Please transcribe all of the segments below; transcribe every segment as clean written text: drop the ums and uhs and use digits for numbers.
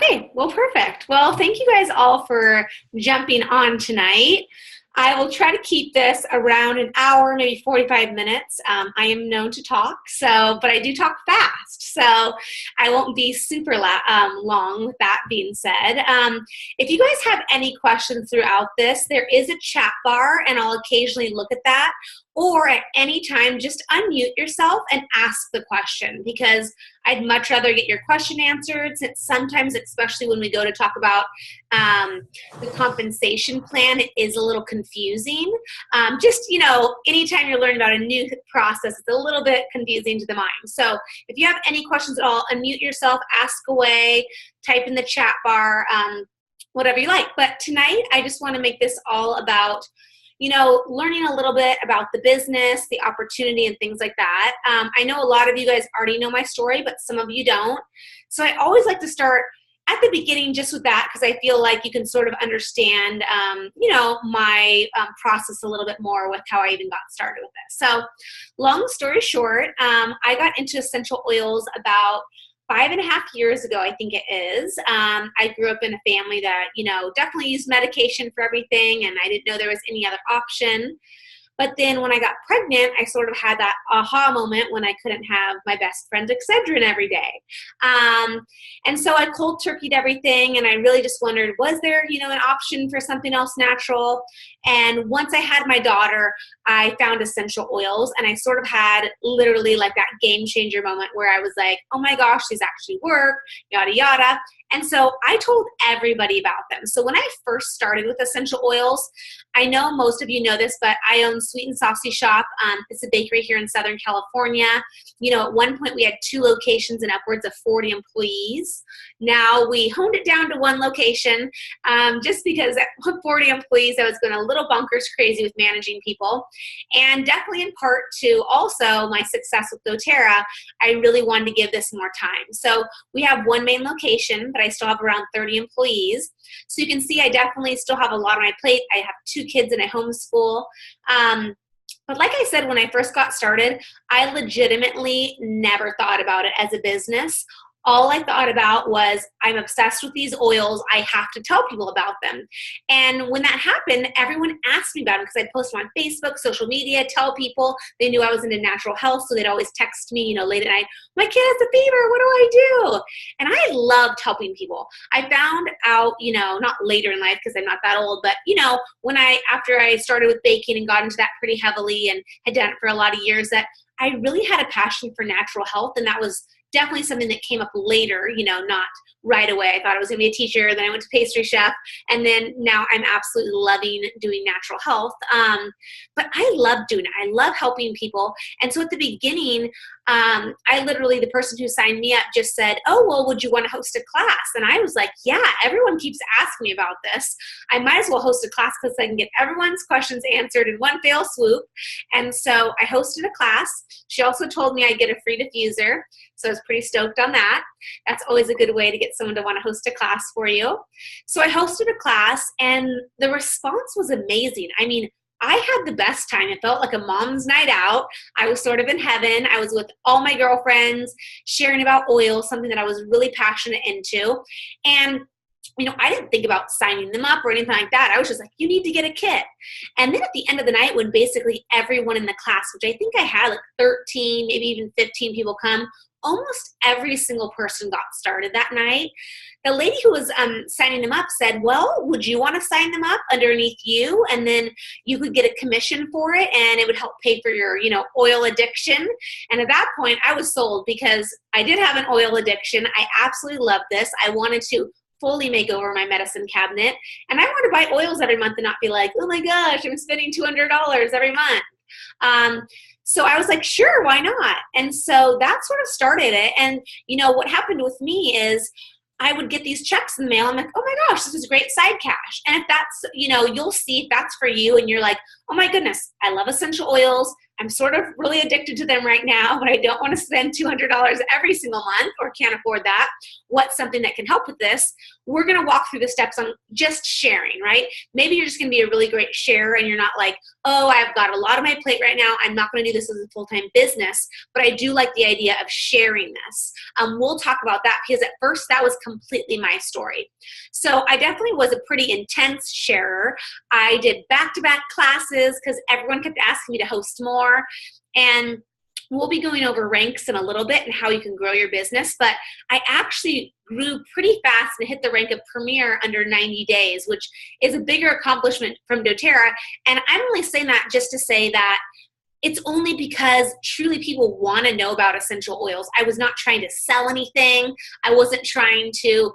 Okay, well, perfect. Well, thank you guys all for jumping on tonight. I will try to keep this around an hour, maybe 45 minutes. I am known to talk, but I do talk fast, so I won't be super long with that being said. If you guys have any questions throughout this, there is a chat bar, and I'll occasionally look at that. Or at any time, just unmute yourself and ask the question, because I'd much rather get your question answered, since sometimes, especially when we go to talk about the compensation plan, it is a little confusing. Anytime you're learning about a new process, it's a little bit confusing to the mind. So if you have any questions at all, unmute yourself, ask away, type in the chat bar, whatever you like. But tonight, I just want to make this all about learning a little bit about the business, the opportunity, and things like that. I know a lot of you guys already know my story, but some of you don't. So I always like to start at the beginning just with that, because I feel like you can sort of understand, my process a little bit more with how I even got started with this. So long story short, I got into essential oils about 5.5 years ago, I think it is. I grew up in a family that, definitely used medication for everything, and I didn't know there was any other option. But then when I got pregnant, I sort of had that aha moment when I couldn't have my best friend's Excedrin every day. And so I cold turkeyed everything, and I really just wondered, was there, an option for something else natural? And once I had my daughter, I found essential oils, and I sort of had literally like that game changer moment where I was like, oh my gosh, these actually work, yada, yada. And so I told everybody about them. So when I first started with essential oils, I know most of you know this, but I own Sweet and Saucy Shop. It's a bakery here in Southern California. At one point we had 2 locations and upwards of 40 employees. Now we honed it down to 1 location, just because at 40 employees, I was going a little bonkers crazy with managing people. And definitely in part to also my success with Doterra, I really wanted to give this more time. So we have 1 main location, but I still have around 30 employees. So you can see I definitely still have a lot on my plate. I have 2 kids and I homeschool. But like I said, when I first got started, I legitimately never thought about it as a business. All I thought about was, I'm obsessed with these oils. I have to tell people about them. And when that happened, everyone asked me about it, because I post on Facebook, social media, tell people. They knew I was into natural health, so they'd always text me, late at night, my kid has a fever, what do I do? And I loved helping people. I found out, not later in life, because I'm not that old, but, after I started with baking and got into that pretty heavily and had done it for a lot of years, that I really had a passion for natural health, and that was definitely something that came up later, not right away. I thought I was going to be a teacher, then I went to pastry chef, and then now I'm absolutely loving doing natural health. But I love doing it. I love helping people. And so at the beginning, the person who signed me up just said, oh, well, would you want to host a class? And I was like, yeah, everyone keeps asking me about this. I might as well host a class, because I can get everyone's questions answered in one fell swoop. And so I hosted a class. She also told me I'd get a free diffuser. So I was pretty stoked on that. That's always a good way to get someone to want to host a class for you. So I hosted a class, and the response was amazing. I mean, I had the best time. It felt like a mom's night out. I was sort of in heaven. I was with all my girlfriends sharing about oil, something that I was really passionate into. And I didn't think about signing them up or anything like that. I was just like, you need to get a kit. And then at the end of the night, when basically everyone in the class, which I think I had like 13, maybe even 15 people come, almost every single person got started that night. The lady who was signing them up said, well, would you want to sign them up underneath you? And then you could get a commission for it, and it would help pay for your, oil addiction. And at that point, I was sold, because I did have an oil addiction. I absolutely loved this. I wanted to fully make over my medicine cabinet. And I wanted to buy oils every month and not be like, oh my gosh, I'm spending $200 every month. So I was like, sure, why not? And so that sort of started it. And, what happened with me is I would get these checks in the mail. I'm like, oh my gosh, this is great side cash. And if that's, you'll see if that's for you and you're like, oh my goodness, I love essential oils. I'm sort of really addicted to them right now, but I don't want to spend $200 every single month or can't afford that. What's something that can help with this? We're going to walk through the steps on just sharing, right? Maybe you're just going to be a really great sharer and you're not like, oh, I've got a lot on my plate right now. I'm not going to do this as a full-time business, but I do like the idea of sharing this. We'll talk about that because at first that was completely my story. So I definitely was a pretty intense sharer. I did back-to-back classes because everyone kept asking me to host more. And we'll be going over ranks in a little bit and how you can grow your business, but I actually grew pretty fast and hit the rank of Premier under 90 days, which is a bigger accomplishment from Doterra. And I'm only saying that just to say that it's only because truly people want to know about essential oils. I was not trying to sell anything. I wasn't trying to,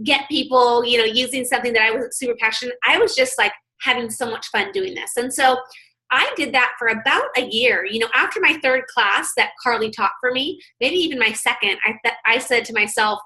get people, using something that I wasn't super passionate. I was just like having so much fun doing this. And so I did that for about a year. After my third class that Carly taught for me, maybe even my second, I said to myself,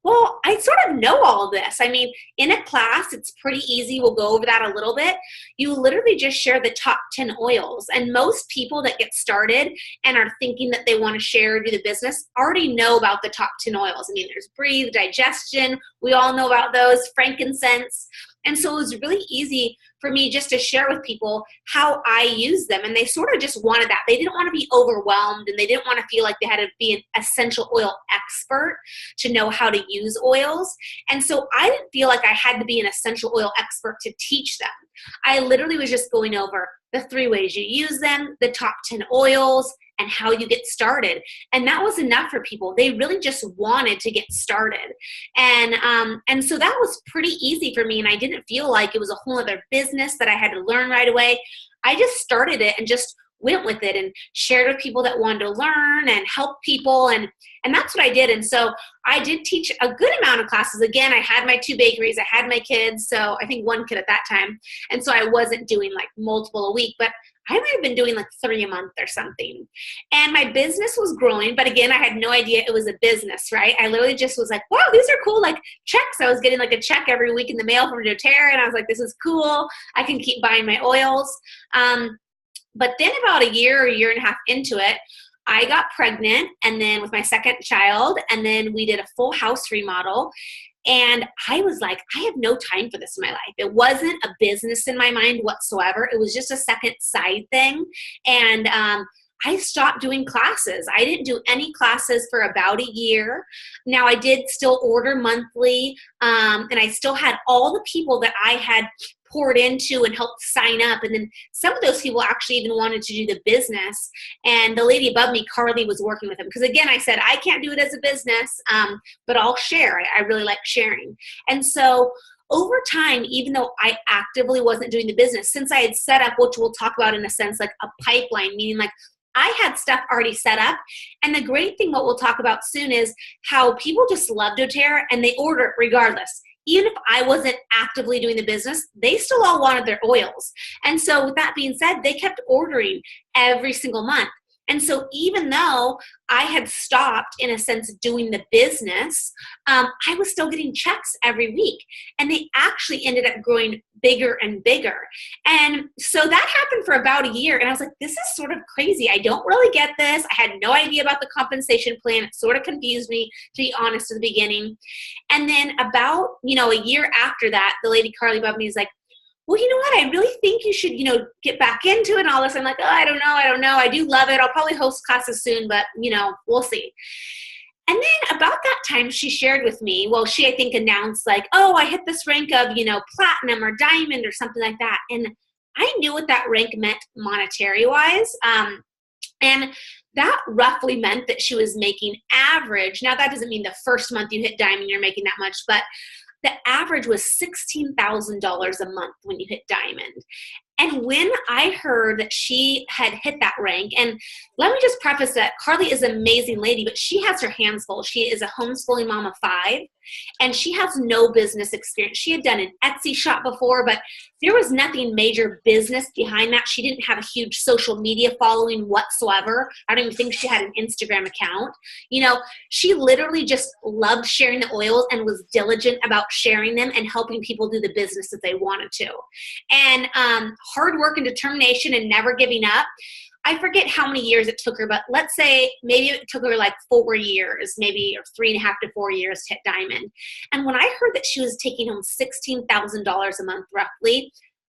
well, I sort of know all of this. I mean, in a class, it's pretty easy. We'll go over that a little bit. You literally just share the top 10 oils. And most people that get started and are thinking that they want to share or do the business already know about the top 10 oils. I mean, there's Breathe, Digestion. We all know about those, frankincense. And so it was really easy for me just to share with people how I use them. And they sort of just wanted that. They didn't want to be overwhelmed and they didn't want to feel like they had to be an essential oil expert to know how to use oils. And so I didn't feel like I had to be an essential oil expert to teach them. I literally was just going over the 3 ways you use them, the top 10 oils, and how you get started. And that was enough for people. They really just wanted to get started. And so that was pretty easy for me. And I didn't feel like it was a whole other business that I had to learn right away. I just started it and just went with it and shared with people that wanted to learn and help people. And that's what I did. And so I did teach a good amount of classes. Again, I had my 2 bakeries. I had my kids. So I think 1 kid at that time. And so I wasn't doing like multiple a week, but I might have been doing like 3 a month or something. And my business was growing. But again, I had no idea it was a business, right? I literally just was like, wow, these are cool, like checks. I was getting like a check every week in the mail from Doterra. And I was like, this is cool. I can keep buying my oils. But then about a year or year and a half into it, I got pregnant and then with my second child, and then we did a full house remodel. And I was like, I have no time for this in my life. It wasn't a business in my mind whatsoever. It was just a second side thing. And I stopped doing classes. I didn't do any classes for about a year. Now I did still order monthly, and I still had all the people that I had poured into and helped sign up. And then some of those people actually even wanted to do the business. And the lady above me, Carly, was working with them. Because again, I said, I can't do it as a business, but I'll share. I really like sharing. And so over time, even though I actively wasn't doing the business, since I had set up, which we'll talk about in a sense, like a pipeline, meaning like I had stuff already set up. And the great thing, what we'll talk about soon, is how people just love Doterra and they order it regardless. Even if I wasn't actively doing the business, they still all wanted their oils. And so with that being said, they kept ordering every single month. And so even though I had stopped, in a sense, doing the business, I was still getting checks every week. And they actually ended up growing bigger and bigger. And so that happened for about a year. And I was like, this is sort of crazy. I don't really get this. I had no idea about the compensation plan. It sort of confused me, to be honest, at the beginning. And then about, a year after that, the lady Carly above me is like, well, you know what? I really think you should, get back into it and all this. I'm like, oh, I don't know. I do love it. I'll probably host classes soon, but, we'll see. And then about that time, she shared with me, she, I think, announced like, oh, I hit this rank of, platinum or diamond or something like that. And I knew what that rank meant monetary-wise. And that roughly meant that she was making average. Now, that doesn't mean the first month you hit diamond, you're making that much, but the average was $16,000 a month when you hit diamond. And when I heard that she had hit that rank, and let me just preface that Carly is an amazing lady, but she has her hands full. She is a homeschooling mom of 5, and she has no business experience. She had done an Etsy shop before, but there was nothing major business behind that. She didn't have a huge social media following whatsoever. I don't even think she had an Instagram account. She literally just loved sharing the oils and was diligent about sharing them and helping people do the business that they wanted to. And hard work and determination and never giving up. I forget how many years it took her, but let's say maybe it took her like 4 years, maybe, or 3.5 to 4 years to hit diamond. And when I heard that she was taking home $16,000 a month roughly,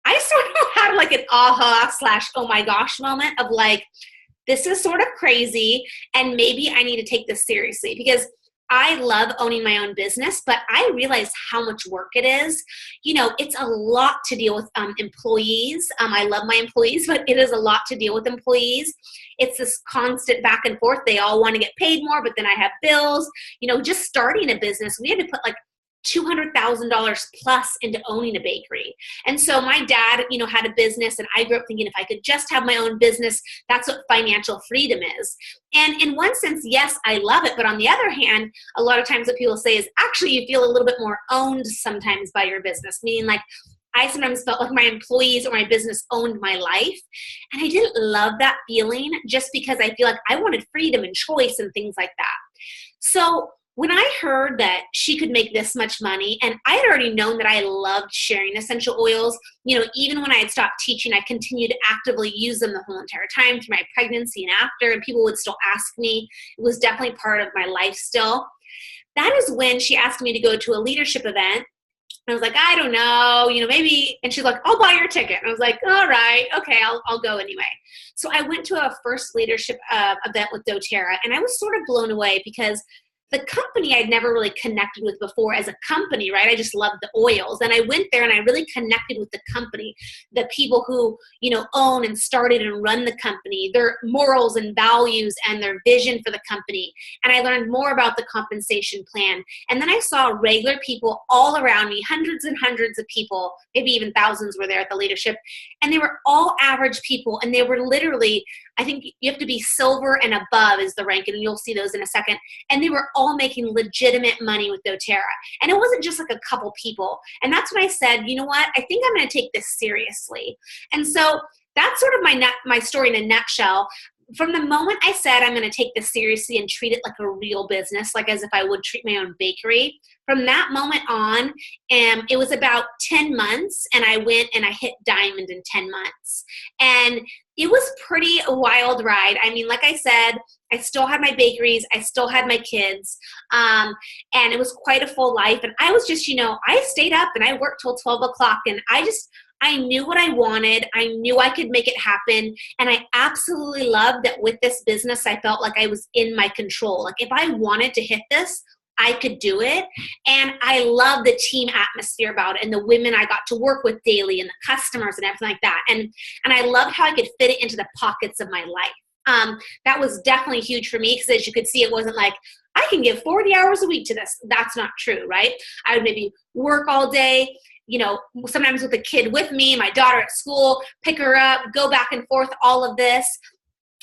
I sort of had like an aha / oh my gosh moment of like, this is sort of crazy, and maybe I need to take this seriously, because I love owning my own business, but I realize how much work it is. You know, it's a lot to deal with employees. I love my employees, but it is a lot to deal with employees. It's this constant back and forth. They all want to get paid more, but then I have bills. You know, just starting a business, we had to put like $200,000 plus into owning a bakery. And so my dad, you know, had a business, and I grew up thinking if I could just have my own business, that's what financial freedom is. And in one sense, yes, I love it. But on the other hand, a lot of times what people say is actually you feel a little bit more owned sometimes by your business, meaning like I sometimes felt like my employees or my business owned my life. And I didn't love that feeling, just because I feel like I wanted freedom and choice and things like that. So when I heard that she could make this much money, and I had already known that I loved sharing essential oils, you know, even when I had stopped teaching, I continued to actively use them the whole entire time through my pregnancy and after, and people would still ask me. It was definitely part of my life still. That is when she asked me to go to a leadership event. I was like, I don't know, you know, maybe. And she's like, I'll buy your ticket. And I was like, all right, okay, I'll go anyway. So I went to a first leadership event with Doterra, and I was sort of blown away because the company I'd never really connected with before as a company, right? I just loved the oils. And I went there and I really connected with the company, the people who, you know, own and started and run the company, their morals and values and their vision for the company. And I learned more about the compensation plan. And then I saw regular people all around me, hundreds and hundreds of people, maybe even thousands were there at the leadership. And they were all average people. And they were literally, I think you have to be silver and above is the rank, and you'll see those in a second. And they were all making legitimate money with Doterra. And it wasn't just like a couple people. And that's when I said, you know what, I think I'm going to take this seriously. And so that's sort of my story in a nutshell. From the moment I said I'm going to take this seriously and treat it like a real business, like as if I would treat my own bakery, from that moment on, it was about 10 months, and I went and I hit diamond in 10 months. And it was pretty a wild ride. I mean, like I said, I still had my bakeries, I still had my kids, and it was quite a full life. And I was just, you know, I stayed up and I worked till 12 o'clock, and I knew what I wanted. I knew I could make it happen. And I absolutely loved that with this business, I felt like I was in my control. Like if I wanted to hit this, I could do it. And I love the team atmosphere about it, and the women I got to work with daily, and the customers and everything like that. And I loved how I could fit it into the pockets of my life. That was definitely huge for me, because as you could see, it wasn't like I can give 40 hours a week to this. That's not true, right? I would maybe work all day, you know, sometimes with a kid with me, my daughter at school, pick her up, go back and forth, all of this.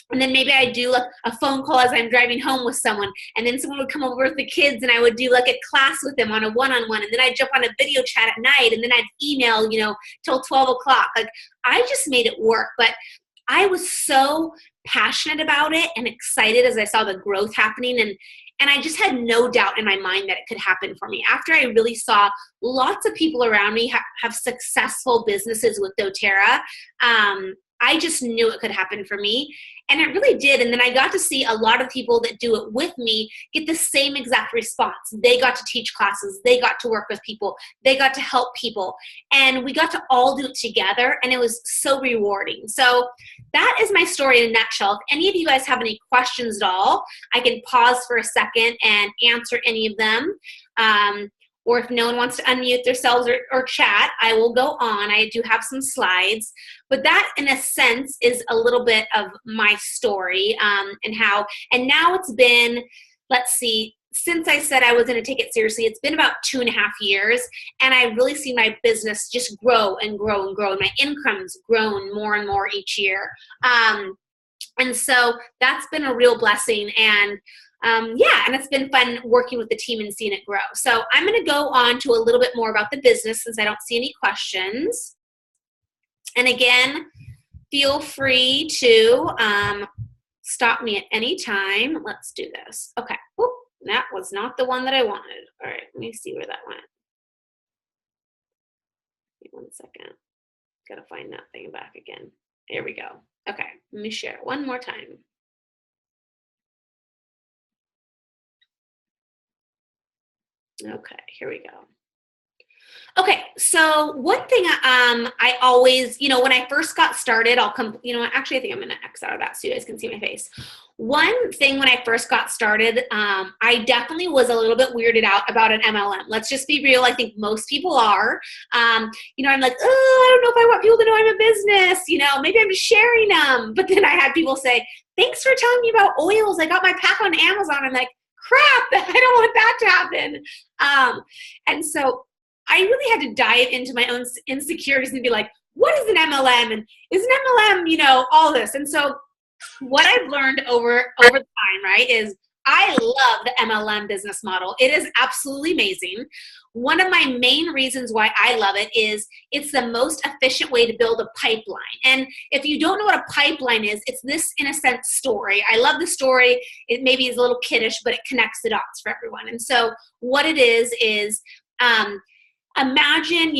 And then maybe I'd do like a phone call as I'm driving home with someone, and then someone would come over with the kids, and I would do like a class with them on a one-on-one, and then I'd jump on a video chat at night, and then I'd email, you know, till 12 o'clock. Like I just made it work. But I was so passionate about it and excited as I saw the growth happening, and I just had no doubt in my mind that it could happen for me. After I really saw lots of people around me have successful businesses with Doterra, I just knew it could happen for me. And it really did. And then I got to see a lot of people that do it with me get the same exact response. They got to teach classes. They got to work with people. They got to help people. And we got to all do it together. And it was so rewarding. So that is my story in a nutshell. If any of you guys have any questions at all, I can pause for a second and answer any of them. Or if no one wants to unmute themselves or chat, I will go on. I do have some slides. But that, in a sense, is a little bit of my story and now it's been, let's see, since I said I was going to take it seriously, it's been about 2.5 years, and I really see my business just grow and grow and grow, and my income's grown more and more each year. And so that's been a real blessing, and and it's been fun working with the team and seeing it grow. So I'm going to go on to a little bit more about the business since I don't see any questions. And again, feel free to stop me at any time. Let's do this. Okay. Whoop, that was not the one that I wanted. All right, let me see where that went. Give me 1 second. Got to find that thing back again. There we go. Okay, let me share it one more time. Okay, here we go. Okay, so one thing I always, when I first got started, I'll come, actually I think I'm gonna X out of that so you guys can see my face. One thing when I first got started, I definitely was a little bit weirded out about an MLM. Let's just be real. I think most people are. I'm like, oh, I don't know if I want people to know I'm a business. Maybe I'm just sharing them. But then I had people say, thanks for telling me about oils. I got my pack on Amazon. I'm like, crap, I don't want that to happen. And so I really had to dive into my own insecurities and be like, what is an MLM? And is an MLM, all this? And so what I've learned over the time, right, is I love the MLM business model. It is absolutely amazing. One of my main reasons why I love it is it's the most efficient way to build a pipeline. And if you don't know what a pipeline is, it's this, in a sense, story. I love the story. It maybe is a little kiddish, but it connects the dots for everyone. And so what it is imagine,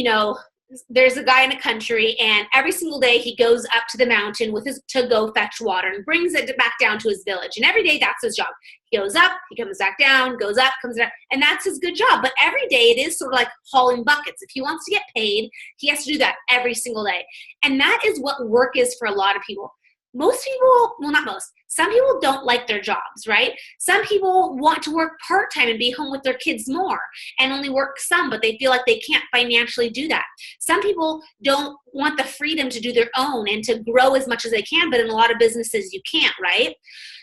there's a guy in a country and every single day he goes up to the mountain to go fetch water and brings it back down to his village. And every day that's his job. He goes up, he comes back down, goes up, comes down, and that's his good job. But every day it is sort of like hauling buckets. If he wants to get paid, he has to do that every single day. And that is what work is for a lot of people. Most people, well, not most, some people don't like their jobs, right? Some people want to work part-time and be home with their kids more and only work some, but they feel like they can't financially do that. Some people don't want the freedom to do their own and to grow as much as they can, but in a lot of businesses you can't, right?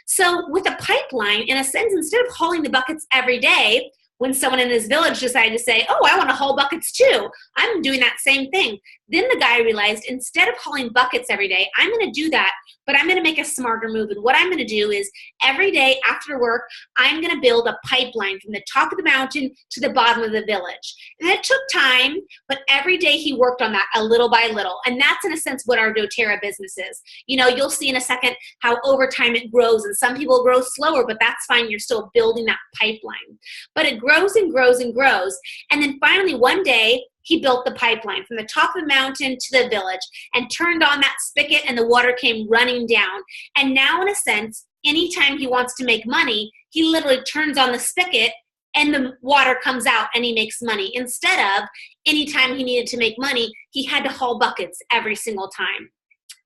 So with a pipeline, in a sense, instead of hauling the buckets every day, when someone in his village decided to say, oh, I want to haul buckets too, I'm doing that same thing. Then the guy realized, instead of hauling buckets every day, I'm going to do that, but I'm going to make a smarter move. And what I'm going to do is every day after work, I'm going to build a pipeline from the top of the mountain to the bottom of the village. And it took time, but every day he worked on that a little by little. And that's, in a sense, what our Doterra business is. You'll see in a second how over time it grows, and some people grow slower, but that's fine. You're still building that pipeline. But it grows and grows and grows. And then finally one day, he built the pipeline from the top of the mountain to the village and turned on that spigot, and the water came running down. And now, in a sense, anytime he wants to make money, he literally turns on the spigot and the water comes out and he makes money. Instead of anytime he needed to make money, he had to haul buckets every single time.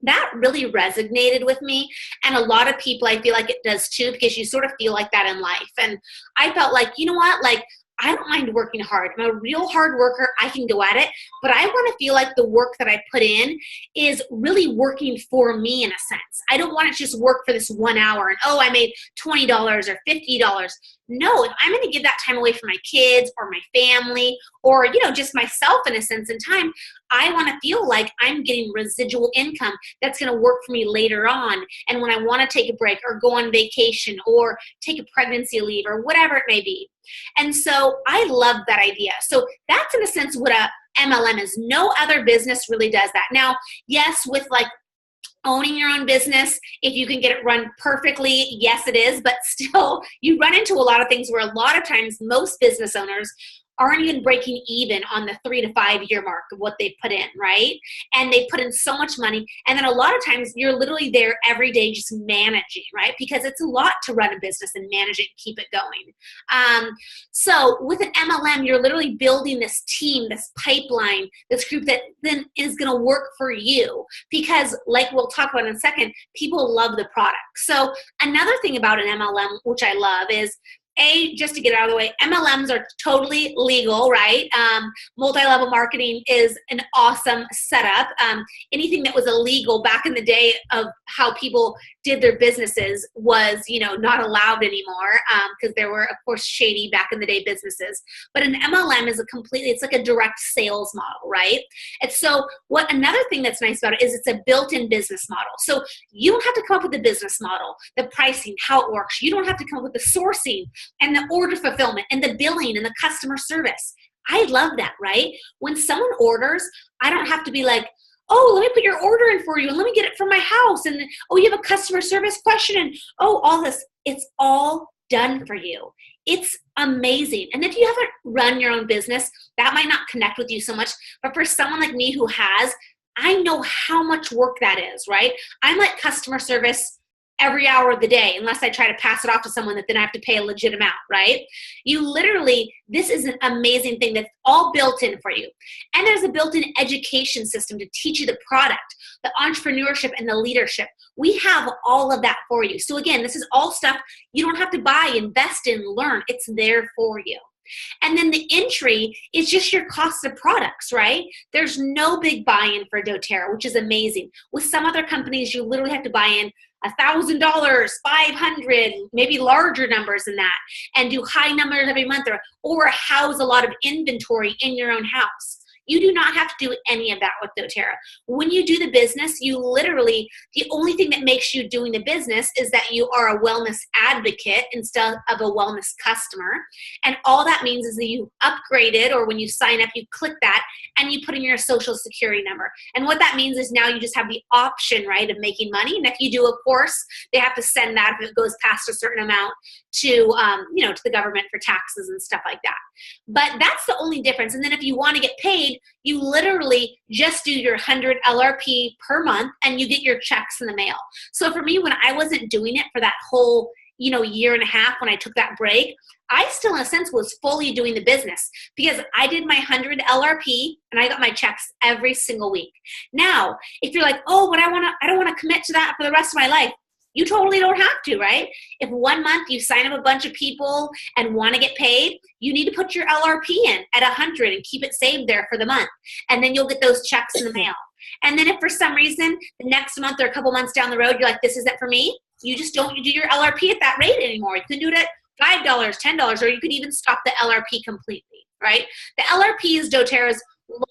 That really resonated with me, and a lot of people, I feel like it does too, because you sort of feel like that in life. And I felt like, you know what, like, I don't mind working hard. I'm a real hard worker. I can go at it, but I want to feel like the work that I put in is really working for me, in a sense. I don't want to just work for this 1 hour and, oh, I made $20 or $50. No, if I'm going to give that time away for my kids or my family or, just myself, in a sense, in time, I want to feel like I'm getting residual income that's going to work for me later on. And when I want to take a break or go on vacation or take a pregnancy leave or whatever it may be. And so I love that idea. So that's, in a sense, what a MLM is. No other business really does that. Now, yes, with like owning your own business, if you can get it run perfectly, yes, it is. But still, you run into a lot of things where a lot of times most business owners aren't even breaking even on the 3 to 5 year mark of what they put in, right? And they put in so much money. And then a lot of times you're literally there every day just managing, right? Because it's a lot to run a business and manage it and keep it going. So with an MLM, you're literally building this team, this pipeline, this group that then is going to work for you. Because like we'll talk about in a second, people love the product. So another thing about an MLM, which I love, is just to get it out of the way, MLMs are totally legal, right? Multi-level marketing is an awesome setup. Anything that was illegal back in the day of how people did their businesses was, not allowed anymore because there were, of course, shady back in the day businesses. But an MLM is it's like a direct sales model, right? And so another thing that's nice about it is it's a built-in business model. So you don't have to come up with the business model, the pricing, how it works. You don't have to come up with the sourcing and the order fulfillment and the billing and the customer service. I love that, right? When someone orders, I don't have to be like, oh, let me put your order in for you and let me get it from my house. And oh, you have a customer service question and oh, all this. It's all done for you. It's amazing. And if you haven't run your own business, that might not connect with you so much. But for someone like me who has, I know how much work that is, right? I'm like customer service every hour of the day, unless I try to pass it off to someone that then I have to pay a legit amount, right? You literally, this is an amazing thing that's all built in for you. And there's a built-in education system to teach you the product, the entrepreneurship, and the leadership. We have all of that for you. So again, this is all stuff you don't have to buy, invest in, learn. It's there for you. And then the entry is just your cost of products, right? There's no big buy-in for Doterra, which is amazing. With some other companies, you literally have to buy in $1,000, $500, maybe larger numbers than that, and do high numbers every month, or house a lot of inventory in your own house. You do not have to do any of that with Doterra. When you do the business, you literally, the only thing that makes you doing the business is that you are a wellness advocate instead of a wellness customer. And all that means is that you upgraded, or when you sign up, you click that and you put in your social security number. And what that means is now you just have the option, right, of making money. And if you do, of course, they have to send that if it goes past a certain amount to, to the government for taxes and stuff like that. But that's the only difference. And then if you want to get paid, you literally just do your 100 LRP per month and you get your checks in the mail. So for me, when I wasn't doing it for that whole, year and a half when I took that break, I still in a sense was fully doing the business because I did my 100 LRP and I got my checks every single week. Now, if you're like, oh, but I don't want to commit to that for the rest of my life. You totally don't have to, right? If 1 month you sign up a bunch of people and want to get paid, you need to put your LRP in at 100 and keep it saved there for the month. And then you'll get those checks in the mail. And then if for some reason the next month or a couple months down the road, you're like, this isn't for me, you just don't do your LRP at that rate anymore. You can do it at $5, $10, or you could even stop the LRP completely, right? The LRP is Doterra's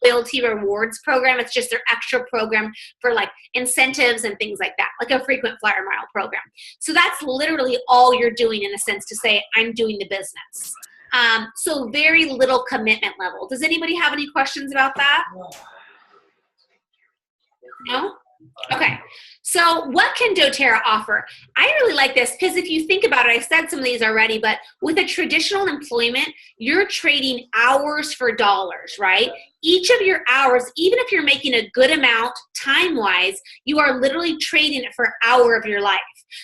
loyalty rewards program. It's just their extra program for like incentives and things like that, like a frequent flyer mile program. So that's literally all you're doing in a sense to say, I'm doing the business. So very little commitment level. Does anybody have any questions about that? No? Okay. So what can Doterra offer? I really like this because if you think about it, I said some of these already, but with a traditional employment, you're trading hours for dollars, right? Each of your hours, even if you're making a good amount time-wise, you are literally trading it for an hour of your life.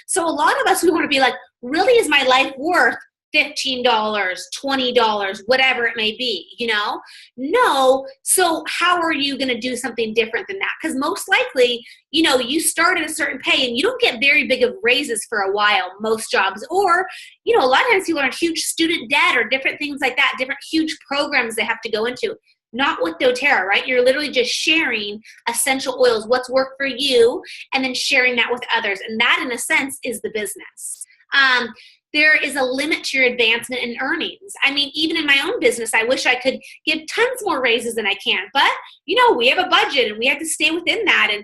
So a lot of us, we want to be like, really, is my life worth $15, $20, whatever it may be, No. So how are you going to do something different than that? Because most likely, you start at a certain pay and you don't get very big of raises for a while, most jobs. Or, a lot of times people are in huge student debt or different things like that, different huge programs they have to go into. Not with Doterra, right? You're literally just sharing essential oils, what's worked for you, and then sharing that with others. And that, in a sense, is the business. There is a limit to your advancement in earnings. I mean, even in my own business, I wish I could give tons more raises than I can. But, we have a budget and we have to stay within that and,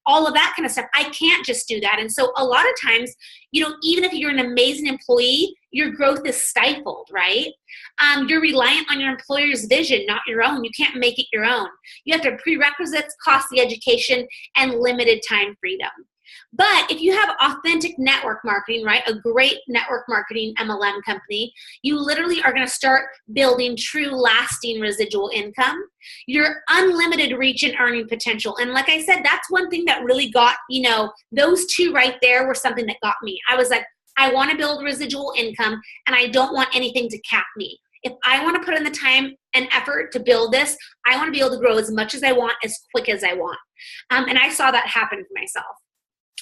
all of that kind of stuff. I can't just do that. And so a lot of times, even if you're an amazing employee, your growth is stifled, right? You're reliant on your employer's vision, not your own. You can't make it your own. You have to have prerequisites, costly education, and limited time freedom. But if you have authentic network marketing, right, a great network marketing MLM company, you literally are going to start building true lasting residual income, your unlimited reach and earning potential. And like I said, that's one thing that really got, those two right there were something that got me. I was like, I want to build residual income and I don't want anything to cap me. If I want to put in the time and effort to build this, I want to be able to grow as much as I want, as quick as I want. And I saw that happen for myself.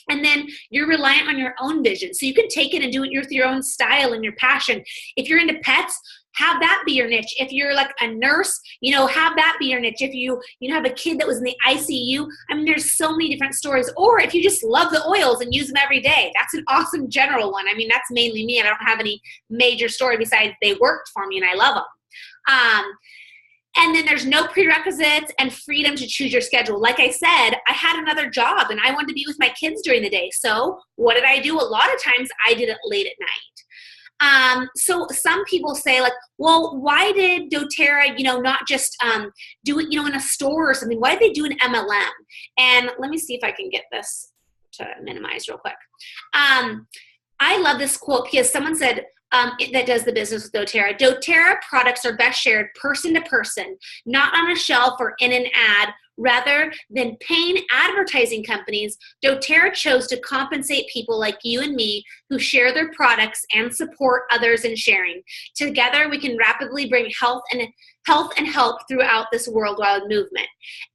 And then you're reliant on your own vision. So you can take it and do it with your own style and your passion. If you're into pets, have that be your niche. If you're like a nurse, have that be your niche. If you have a kid that was in the ICU, there's so many different stories. Or if you just love the oils and use them every day, that's an awesome general one. That's mainly me. I don't have any major story besides they worked for me and I love them. And then there's no prerequisites and freedom to choose your schedule. Like I said, I had another job and I wanted to be with my kids during the day. So what did I do? A lot of times I did it late at night. So some people say like, well, why did Doterra, not just do it, in a store or something? Why did they do an MLM? And let me see if I can get this to minimize real quick. I love this quote because someone said, that does the business with Doterra. Doterra products are best shared person to person, not on a shelf or in an ad, Rather than paying advertising companies, doTERRA chose to compensate people like you and me who share their products and support others in sharing. Together, we can rapidly bring health and help throughout this worldwide movement.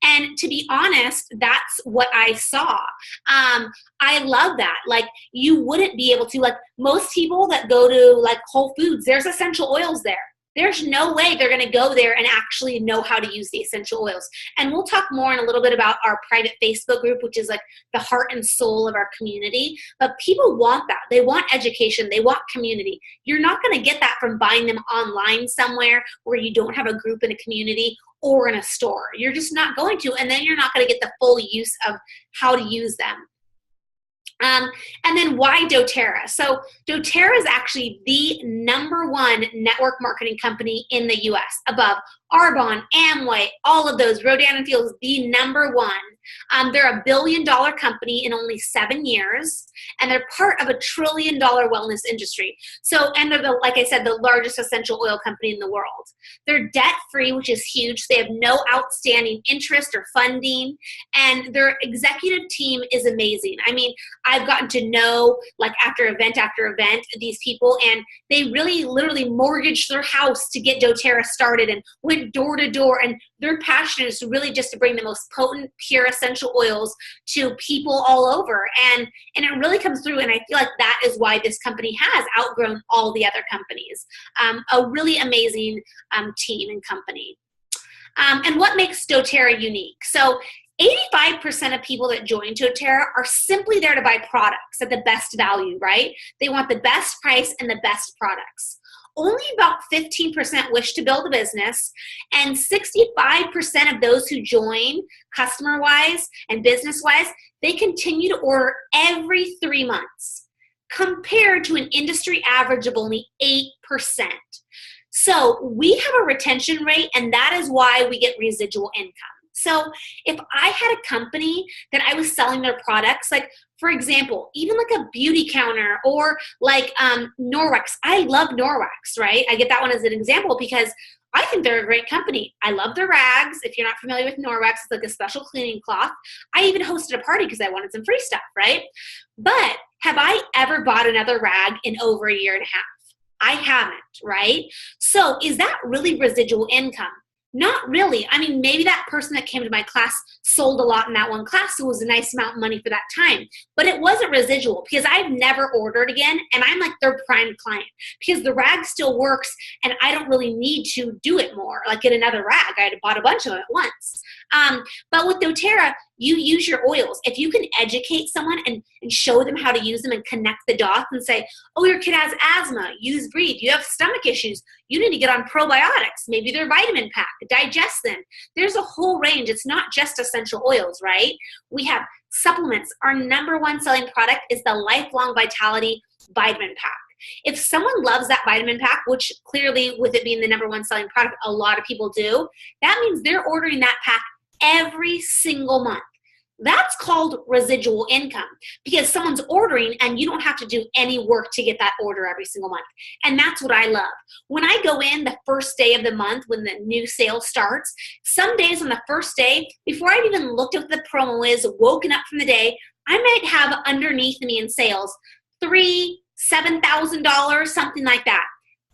And to be honest, that's what I saw. I love that. Like, you wouldn't be able to, like, most people that go to like Whole Foods, there's essential oils there. There's no way they're going to go there and actually know how to use the essential oils. And we'll talk more in a little bit about our private Facebook group, which is like the heart and soul of our community. But people want that. They want education. They want community. You're not going to get that from buying them online somewhere where you don't have a group in a community or in a store. You're just not going to. And then you're not going to get the full use of how to use them. And then why doTERRA? So doTERRA is actually the #1 network marketing company in the US, above Arbonne, Amway, all of those, Rodan and Fields, the #1. They're a $1 billion company in only 7 years, and they're part of a $1 trillion wellness industry. So, and they're, like I said, the largest essential oil company in the world. They're debt-free, which is huge. They have no outstanding interest or funding, and their executive team is amazing. I mean, I've gotten to know, like, after event, these people, and they really literally mortgaged their house to get doTERRA started and went door to door, and their passion is really just to bring the most potent, pure essential oils to people all over. And it really comes through, and I feel like that is why this company has outgrown all the other companies. A really amazing team and company. And what makes doTERRA unique? So 85% of people that join doTERRA are simply there to buy products at the best value, right? They want the best price and the best products. Only about 15% wish to build a business, and 65% of those who join, customer-wise and business-wise, they continue to order every 3 months, compared to an industry average of only 8%. So we have a retention rate, and that is why we get residual income. So if I had a company that I was selling their products, like, for example, even like a beauty counter or like Norwex. I love Norwex, right? I get that one as an example because I think they're a great company. I love their rags. If you're not familiar with Norwex, it's like a special cleaning cloth. I even hosted a party because I wanted some free stuff, right? But have I ever bought another rag in over a year and a half? I haven't, right? So is that really residual income? Not really. I mean, maybe that person that came to my class sold a lot in that one class, so it was a nice amount of money for that time. But it wasn't residual because I've never ordered again, and I'm like their prime client because the rag still works, and I don't really need to do it more, like get another rag. I had bought a bunch of them at once. But with doTERRA, you use your oils. If you can educate someone and show them how to use them and connect the dots and say, oh, your kid has asthma, use Breathe. You have stomach issues, you need to get on probiotics. Maybe their vitamin pack, digest them. There's a whole range. It's not just essential oils, right? We have supplements. Our #1 selling product is the Lifelong Vitality Vitamin Pack. If someone loves that vitamin pack, which clearly with it being the #1 selling product, a lot of people do, that means they're ordering that pack every single month. That's called residual income because someone's ordering and you don't have to do any work to get that order every single month. And that's what I love. When I go in the first day of the month when the new sale starts, some days on the first day, before I've even looked at what the promo is, woken up from the day, I might have underneath me in sales $3,000, $7,000, something like that.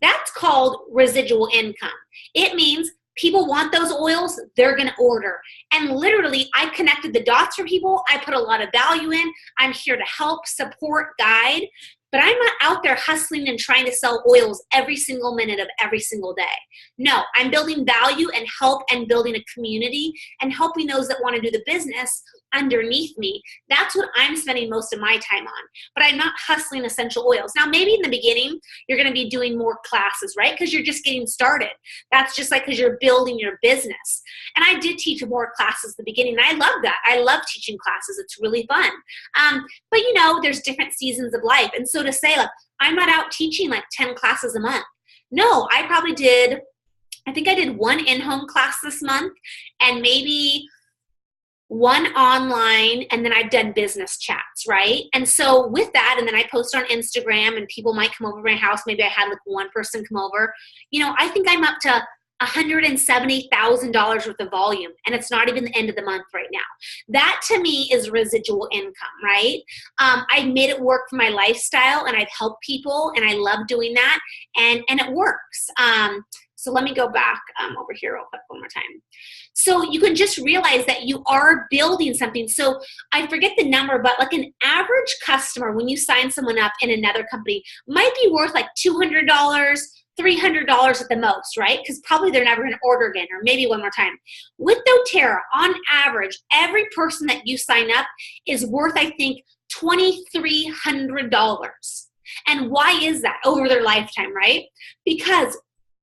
That's called residual income. It means people want those oils, they're going to order. And literally, I connected the dots for people. I put a lot of value in. I'm here to help, support, guide. But I'm not out there hustling and trying to sell oils every single minute of every single day. No, I'm building value and help and building a community and helping those that want to do the business underneath me. That's what I'm spending most of my time on. But I'm not hustling essential oils. Now, maybe in the beginning, you're going to be doing more classes, right? Because you're just getting started. That's just like because you're building your business. And I did teach more classes at the beginning. And I love that. I love teaching classes. It's really fun. But, you know, there's different seasons of life. And so to say, like, I'm not out teaching like 10 classes a month. No, I think I did 1 in-home class this month and maybe 1 online, and then I've done business chats, right? And so with that, and then I post on Instagram and people might come over to my house. Maybe I had like 1 person come over. You know, I think I'm up to $170,000 worth of volume, and it's not even the end of the month right now. That to me is residual income, right? I made it work for my lifestyle, and I've helped people, and I love doing that, and it works. So let me go back over here real quick one more time. So you can just realize that you are building something. So I forget the number, but like an average customer, when you sign someone up in another company, might be worth like $200, $300 at the most, right? Because probably they're never going to order again, or maybe one more time. With Doterra, on average, every person that you sign up is worth, I think, $2,300. And why is that? Over their lifetime, right? Because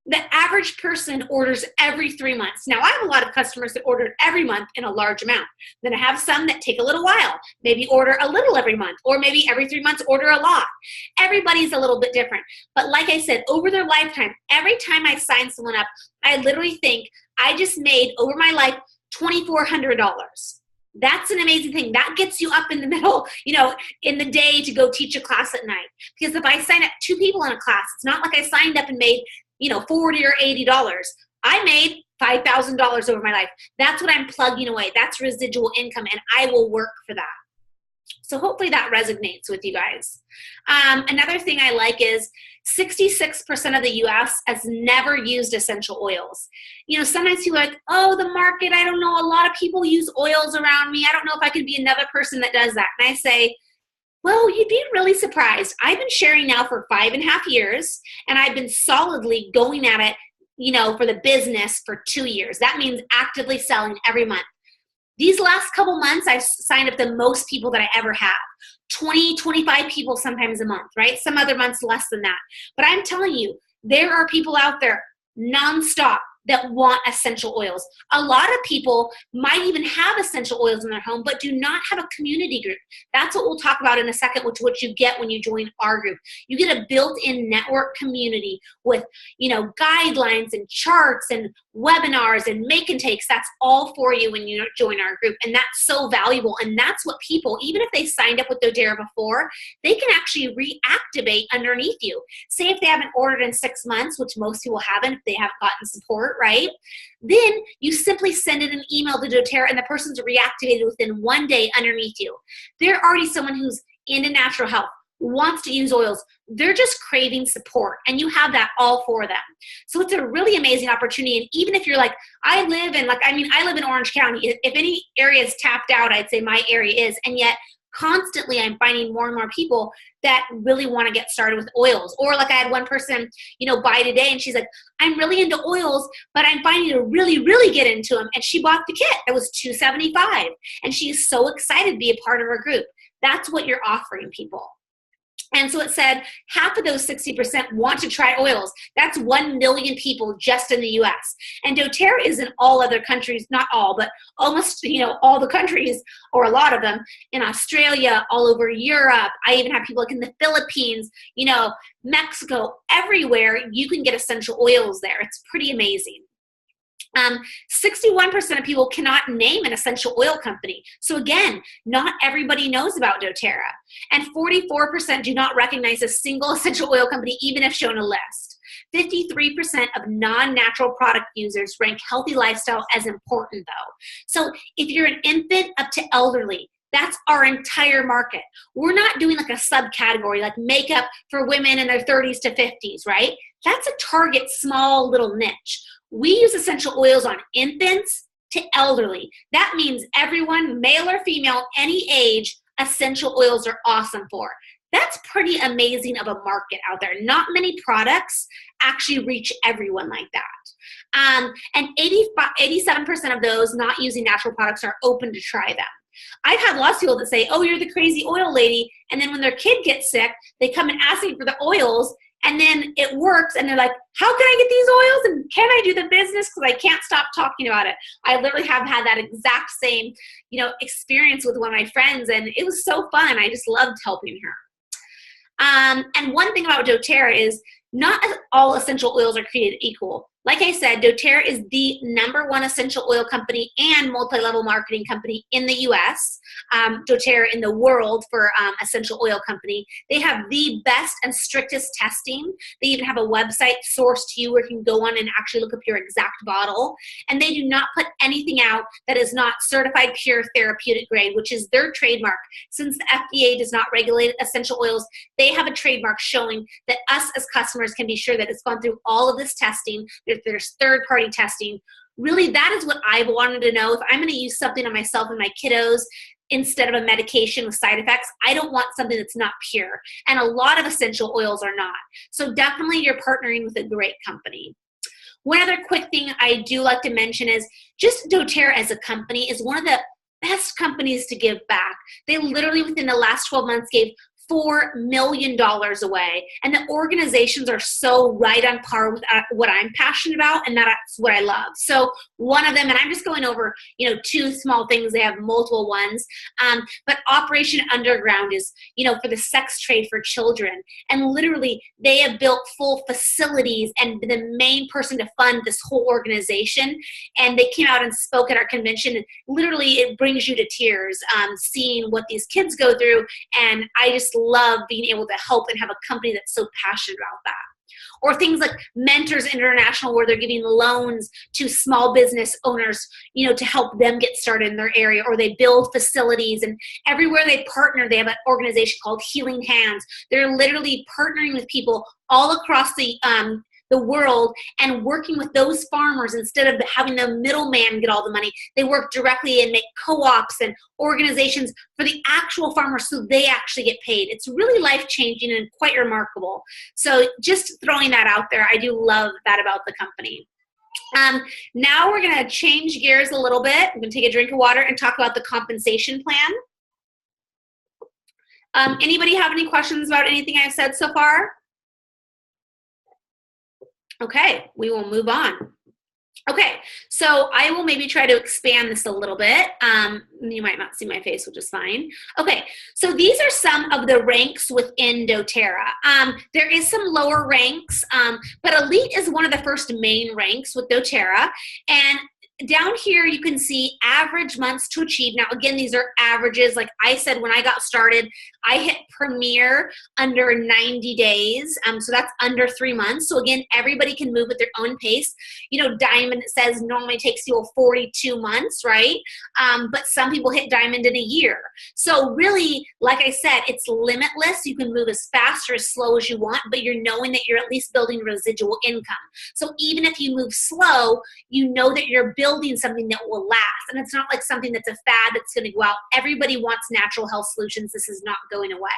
the average person orders every 3 months. Now, I have a lot of customers that order every month in a large amount. Then I have some that take a little while, maybe order a little every month, or maybe every 3 months order a lot. Everybody's a little bit different. But like I said, over their lifetime, every time I sign someone up, I literally think I just made, over my life, $2,400. That's an amazing thing. That gets you up in the middle, in the day to go teach a class at night. Because if I sign up 2 people in a class, it's not like I signed up and made $40 or $80. I made $5,000 over my life. That's what I'm plugging away. That's residual income, and I will work for that. So hopefully that resonates with you guys. Another thing I like is 66% of the U.S. has never used essential oils. Sometimes people are like, oh, the market, I don't know. A lot of people use oils around me. I don't know if I could be another person that does that. And I say, well, you'd be really surprised. I've been sharing now for 5.5 years, and I've been solidly going at it, for the business for 2 years. That means actively selling every month. These last couple months, I've signed up the most people that I ever have. 20, 25 people sometimes a month, right? Some other months less than that. But I'm telling you, there are people out there nonstop that want essential oils. A lot of people might even have essential oils in their home, but do not have a community group. That's what we'll talk about in a second, which what you get when you join our group. You get a built-in network community with, guidelines and charts and webinars and make and takes. That's all for you when you join our group. And that's so valuable. And that's what people, even if they signed up with Doterra before, they can actually reactivate underneath you. Say if they haven't ordered in 6 months, which most people haven't, if they haven't gotten support, right? Then you simply send in an email to Doterra and the person's reactivated within 1 day underneath you. They're already someone who's into natural health, wants to use oils. They're just craving support, and you have that all for them. So it's a really amazing opportunity. And even if you're like, I live in Orange County. If any area is tapped out, I'd say my area is. And yet constantly I'm finding more and more people that really want to get started with oils. Or like I had one person, buy today, and she's like, I'm really into oils, but I'm finding to really, really get into them. And she bought the kit. It was $275. And she's so excited to be a part of our group. That's what you're offering people. And so it said half of those 60% want to try oils. That's 1 million people just in the U.S. And Doterra is in all other countries, not all, but almost, all the countries, or a lot of them, in Australia, all over Europe. I even have people like in the Philippines, Mexico, everywhere. You can get essential oils there. It's pretty amazing. 61% of people cannot name an essential oil company. So again, not everybody knows about Doterra. And 44% do not recognize a single essential oil company, even if shown a list. 53% of non-natural product users rank healthy lifestyle as important, though. So if you're an infant up to elderly, that's our entire market. We're not doing like a subcategory like makeup for women in their 30s to 50s, right? That's a target small little niche. We use essential oils on infants to elderly. That means everyone, male or female, any age, essential oils are awesome for. That's pretty amazing of a market out there. Not many products actually reach everyone like that. And 87% of those not using natural products are open to try them. I've had lots of people that say, oh, you're the crazy oil lady. And then when their kid gets sick, they come and ask me for the oils. And then it works, and they're like, how can I get these oils, and can I do the business, because I can't stop talking about it. I literally have had that exact same, experience with one of my friends, and it was so fun. I just loved helping her. And one thing about Doterra is not all essential oils are created equal. Like I said, doTERRA is the #1 essential oil company and multi-level marketing company in the US. doTERRA in the world for essential oil company. They have the best and strictest testing. They even have a website sourced to you where you can go on and actually look up your exact bottle. And they do not put anything out that is not certified pure therapeutic grade, which is their trademark. Since the FDA does not regulate essential oils, they have a trademark showing that us as customers can be sure that it's gone through all of this testing. There's third-party testing. Really, that is what I wanted to know. If I'm going to use something on myself and my kiddos instead of a medication with side effects, I don't want something that's not pure. And a lot of essential oils are not. So definitely you're partnering with a great company. One other quick thing I do like to mention is just doTERRA as a company is one of the best companies to give back. They literally within the last 12 months gave $4 million away. And the organizations are so right on par with what I'm passionate about, and that's what I love. So one of them, and I'm just going over, 2 small things. They have multiple ones. But Operation Underground is, for the sex trade for children. And literally, they have built full facilities and the main person to fund this whole organization. And they came out and spoke at our convention. And literally, it brings you to tears seeing what these kids go through. And I just love being able to help and have a company that's so passionate about that. Or things like Mentors International, where they're giving loans to small business owners, to help them get started in their area, or they build facilities. And everywhere they partner, they have an organization called Healing Hands. They're literally partnering with people all across the world and working with those farmers instead of having the middleman get all the money. They work directly and make co-ops and organizations for the actual farmers so they actually get paid. It's really life-changing and quite remarkable. So just throwing that out there, I do love that about the company. Now we're going to change gears a little bit. I'm going to take a drink of water and talk about the compensation plan. Anybody have any questions about anything I've said so far? Okay, we will move on. Okay, so I will maybe try to expand this a little bit. You might not see my face, which is fine. Okay, so these are some of the ranks within doTERRA. There is some lower ranks, but Elite is one of the first main ranks with doTERRA. And down here, you can see average months to achieve. Now, again, these are averages. Like I said, when I got started, I hit Premier under 90 days. So that's under 3 months. So again, everybody can move at their own pace. Diamond, it says normally takes you 42 months, right? But some people hit Diamond in a year. So really, like I said, it's limitless. You can move as fast or as slow as you want, but you're knowing that you're at least building residual income. So even if you move slow, you know that you're building something that will last. And it's not like something that's a fad that's going to go out. Everybody wants natural health solutions. This is not going away.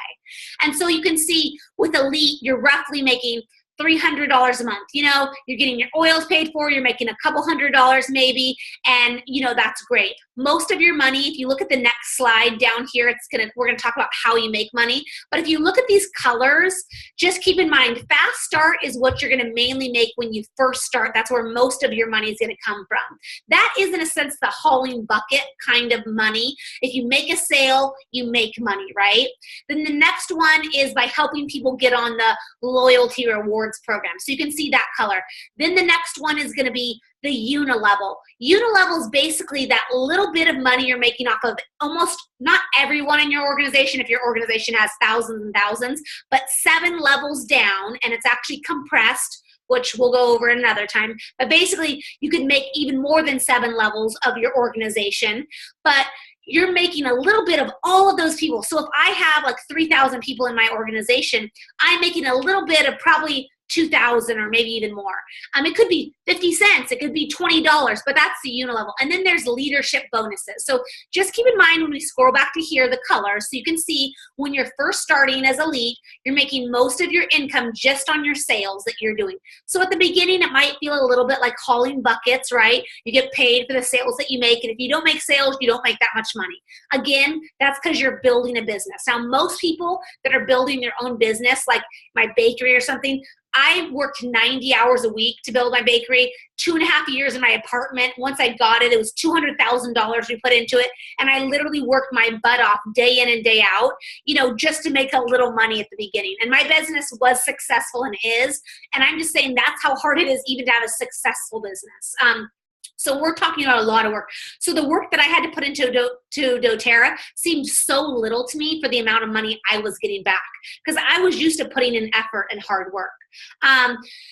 And so you can see with Elite, you're roughly making $300 a month. You're getting your oils paid for, you're making a couple $100 maybe, and that's great. Most of your money, if you look at the next slide down here, we're gonna talk about how you make money. But if you look at these colors, just keep in mind, fast start is what you're gonna mainly make when you first start. That's where most of your money is gonna come from. That is in a sense the hauling bucket kind of money. If you make a sale, you make money, right? Then the next one is by helping people get on the loyalty rewards program. So you can see that color. Then the next one is going to be the unilevel. Unilevel is basically that little bit of money you're making off of almost not everyone in your organization, if your organization has thousands and thousands, but 7 levels down, and it's actually compressed, which we'll go over another time. But basically, you can make even more than 7 levels of your organization. But you're making a little bit of all of those people. So if I have like 3,000 people in my organization, I'm making a little bit of probably 2,000 or maybe even more. It could be 50 cents, it could be $20, but that's the unilevel. And then there's leadership bonuses. So just keep in mind when we scroll back to here, the colors, so you can see when you're first starting as Elite, you're making most of your income just on your sales that you're doing. So at the beginning, it might feel a little bit like hauling buckets, right? You get paid for the sales that you make, and if you don't make sales, you don't make that much money. Again, that's because you're building a business. Now, most people that are building their own business, like my bakery or something, I worked 90 hours a week to build my bakery, 2.5 years in my apartment. Once I got it, it was $200,000 we put into it. And I literally worked my butt off day in and day out, just to make a little money at the beginning. And my business was successful and is. And I'm just saying that's how hard it is even to have a successful business. So we're talking about a lot of work. So the work that I had to put into Doterra seemed so little to me for the amount of money I was getting back, because I was used to putting in effort and hard work.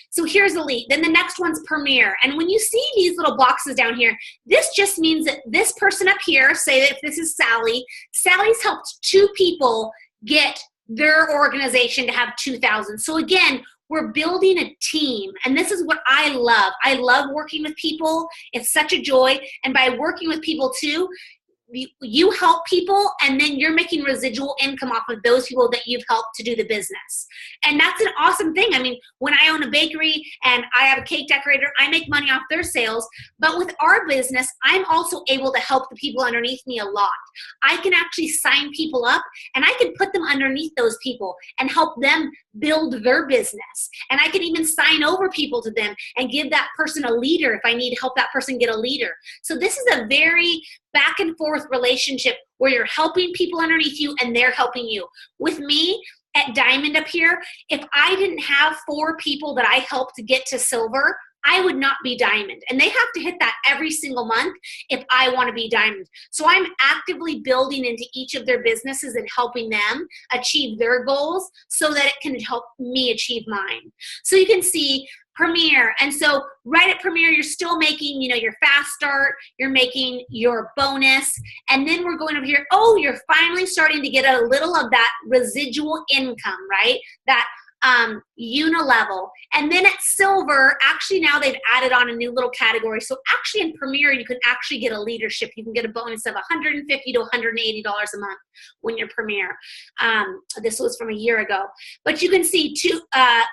So here's Elite. Then the next one's Premier. And when you see these little boxes down here, this just means that this person up here, say that if this is Sally, Sally's helped 2 people get their organization to have 2,000. So again, we're building a team, and this is what I love. I love working with people. It's such a joy, and by working with people too, you help people, and then you're making residual income off of those people that you've helped to do the business. And that's an awesome thing. I mean, when I own a bakery and I have a cake decorator, I make money off their sales. But with our business, I'm also able to help the people underneath me a lot. I can actually sign people up, and I can put them underneath those people and help them build their business. And I can even sign over people to them and give that person a leader if I need to help that person get a leader. So this is a very back and forth relationship where you're helping people underneath you and they're helping you. With me at Diamond up here, if I didn't have 4 people that I helped to get to silver, I would not be Diamond. And they have to hit that every single month if I want to be Diamond. So I'm actively building into each of their businesses and helping them achieve their goals so that it can help me achieve mine. So you can see Premier. And so right at Premier, you're still making, your fast start, you're making your bonus. And then we're going over here, you're finally starting to get a little of that residual income, right? That unilevel. And then at silver, actually now they've added on a new little category. So actually in Premier, you can actually get a leadership. You can get a bonus of $150 to $180 a month when you're Premier. This was from a year ago. But you can see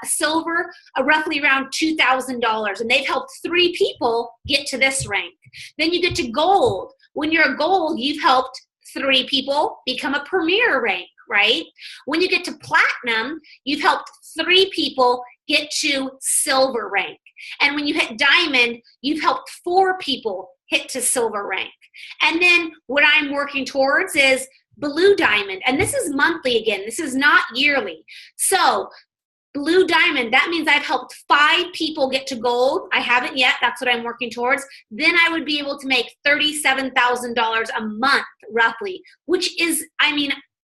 silver, roughly around $2,000. And they've helped 3 people get to this rank. Then you get to gold. When you're a gold, you've helped 3 people become a Premier rank, right? When you get to platinum, you've helped 3 people get to silver rank. And when you hit diamond, you've helped 4 people hit to silver rank. And then what I'm working towards is blue diamond. And this is monthly again. This is not yearly. So blue diamond, that means I've helped 5 people get to gold. I haven't yet. That's what I'm working towards. Then I would be able to make $37,000 a month, roughly, which is,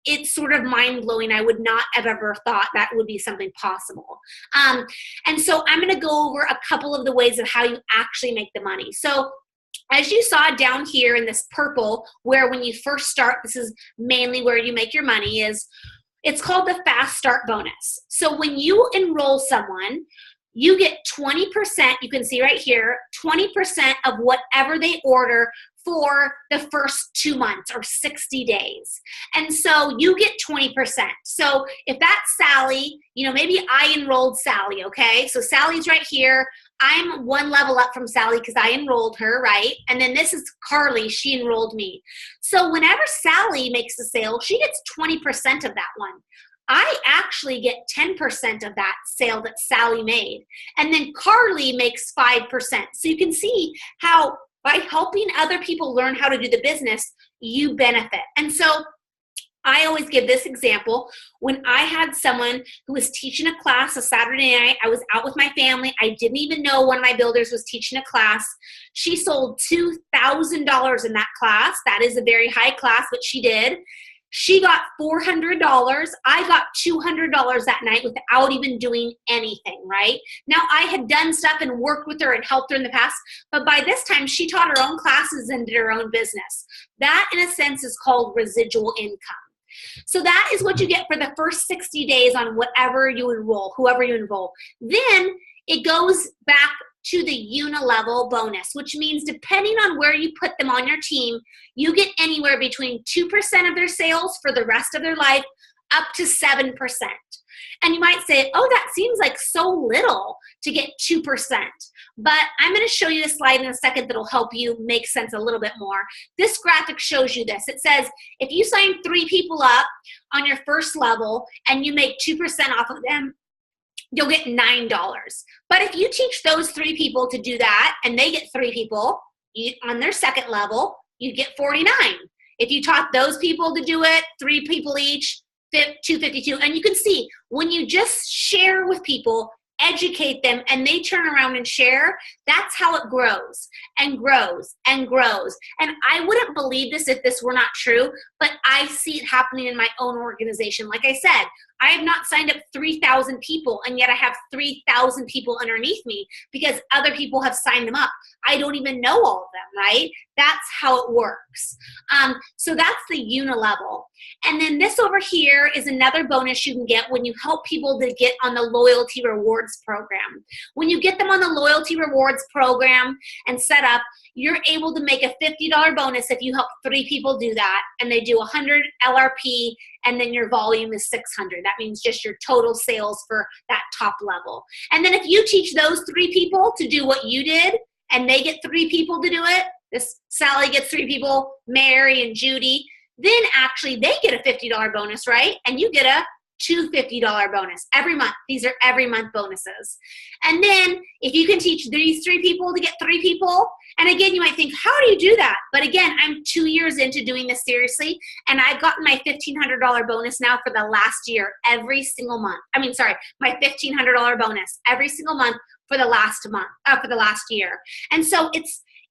it's sort of mind-blowing. I would not have ever thought that would be something possible. And so I'm going to go over a couple of the ways of how you actually make the money. So as you saw down here in this purple, where when you first start, this is mainly where you make your money, it's called the Fast Start Bonus. So when you enroll someone, you get 20%, you can see right here, 20% of whatever they order for the first 2 months or 60 days. And so you get 20%. So if that's Sally, maybe I enrolled Sally, okay? So Sally's right here. I'm 1 level up from Sally because I enrolled her, right? And then this is Carly. She enrolled me. So whenever Sally makes a sale, she gets 20% of that one. I actually get 10% of that sale that Sally made. And then Carly makes 5%. So you can see how by helping other people learn how to do the business, you benefit. And so I always give this example. When I had someone who was teaching a class a Saturday night, I was out with my family. I didn't even know one of my builders was teaching a class. She sold $2,000 in that class. That is a very high class, but she did. She got $400. I got $200 that night without even doing anything, right? Now, I had done stuff and worked with her and helped her in the past, but by this time, she taught her own classes and did her own business. That, in a sense, is called residual income. So that is what you get for the first 60 days on whatever you enroll, whoever you enroll. Then it goes back to the unilevel bonus, which means depending on where you put them on your team, you get anywhere between 2% of their sales for the rest of their life up to 7%. And you might say, oh, that seems like so little to get 2%. But I'm going to show you a slide in a second that will help you make sense a little bit more. This graphic shows you this. It says if you sign 3 people up on your first level and you make 2% off of them, you'll get $9. But if you teach those 3 people to do that and they get 3 people on their second level, you get $49. If you taught those people to do it, 3 people each, $252. And you can see when you just share with people, educate them, and they turn around and share, that's how it grows and grows and grows. And I wouldn't believe this if this were not true, but I see it happening in my own organization. Like I said, I have not signed up 3,000 people, and yet I have 3,000 people underneath me because other people have signed them up. I don't even know all of them, right? That's how it works. So that's the unilevel. And then this over here is another bonus you can get when you help people to get on the loyalty rewards program. When you get them on the loyalty rewards program and set up, you're able to make a $50 bonus if you help 3 people do that, and they do 100 LRP, and then your volume is 600. That means just your total sales for that top level. And then if you teach those 3 people to do what you did, and they get 3 people to do it, this Sally gets 3 people, Mary and Judy, then actually they get a $50 bonus, right? And you get a $250 bonus every month. These are every month bonuses. And then if you can teach these 3 people to get 3 people, and again, you might think, how do you do that? But again, I'm 2 years into doing this seriously, and I've gotten my $1,500 bonus now for the last year, every single month. My $1,500 bonus every single month for the last year. And so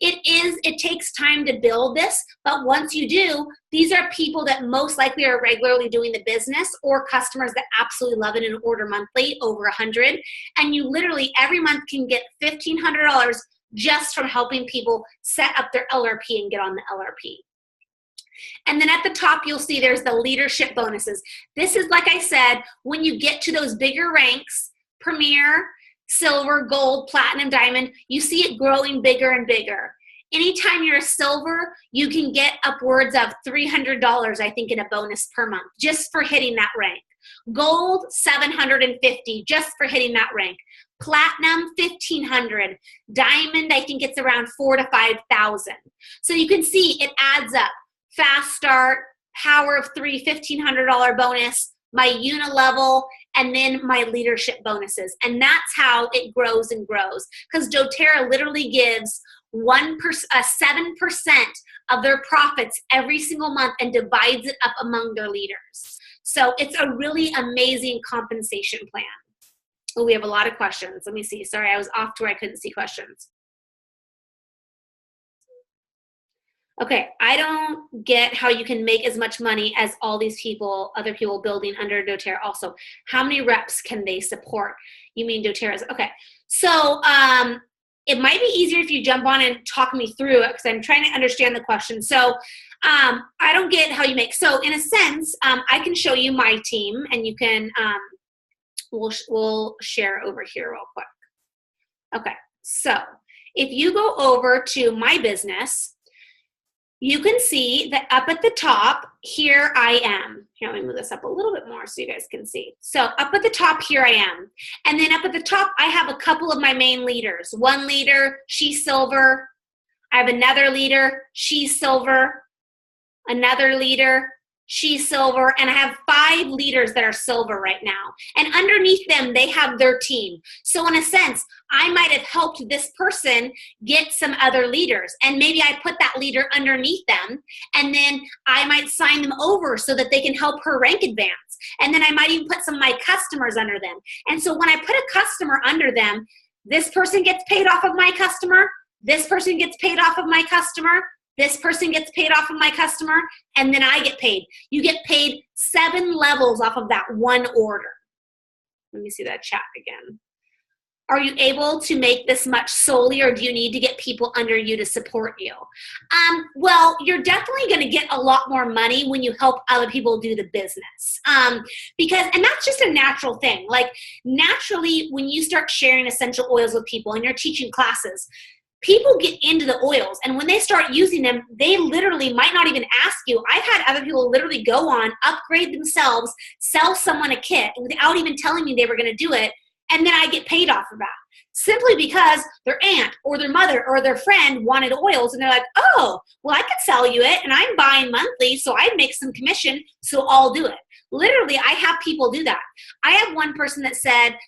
it takes time to build this, but once you do, these are people that most likely are regularly doing the business, or customers that absolutely love it and order monthly over 100. And you literally every month can get $1,500 just from helping people set up their LRP and get on the LRP. And then at the top, you'll see there's the leadership bonuses. This is, like I said, when you get to those bigger ranks, Premier, Silver, Gold, Platinum, Diamond, you see it growing bigger and bigger. Anytime you're a Silver, you can get upwards of $300, I think, in a bonus per month, just for hitting that rank. Gold, $750, just for hitting that rank. Platinum, $1,500. Diamond, I think it's around $4,000 to $5,000. So you can see it adds up. Fast start, power of 3, $1,500 bonus, my unilevel, and then my leadership bonuses. And that's how it grows and grows. Because Doterra literally gives 7% of their profits every single month and divides it up among their leaders. So it's a really amazing compensation plan. Oh, we have a lot of questions. Let me see. Sorry, I was off to where I couldn't see questions. Okay, I don't get how you can make as much money as all these people, other people building under Doterra also. How many reps can they support? You mean Doterra's? Okay, so it might be easier if you jump on and talk me through it because I'm trying to understand the question. So I don't get how you make. So in a sense, I can show you my team, and you can, we'll share over here real quick. Okay, so if you go over to my business, you can see that up at the top, here I am. Here, let me move this up a little bit more so you guys can see. So up at the top, here I am. And then up at the top, I have a couple of my main leaders. One leader, she's Silver. I have another leader, she's Silver. Another leader, she's Silver. And I have 5 leaders that are Silver right now. And underneath them, they have their team. So in a sense, I might have helped this person get some other leaders. And maybe I put that leader underneath them. And then I might sign them over so that they can help her rank advance. And then I might even put some of my customers under them. And so when I put a customer under them, this person gets paid off of my customer. This person gets paid off of my customer. This person gets paid off of my customer, and then I get paid. You get paid 7 levels off of that one order. Let me see that chat again. Are you able to make this much solely, or do you need to get people under you to support you? Well, you're definitely going to get a lot more money when you help other people do the business. And that's just a natural thing. Like naturally, when you start sharing essential oils with people and you're teaching classes, people get into the oils, and when they start using them, they literally might not even ask you. I've had other people literally go on, upgrade themselves, sell someone a kit without even telling me they were going to do it, and then I get paid off of that. simply because their aunt or their mother or their friend wanted oils, and they're like, oh, well, I could sell you it, and I'm buying monthly, so I'd make some commission, so I'll do it. Literally, I have people do that. I have one person that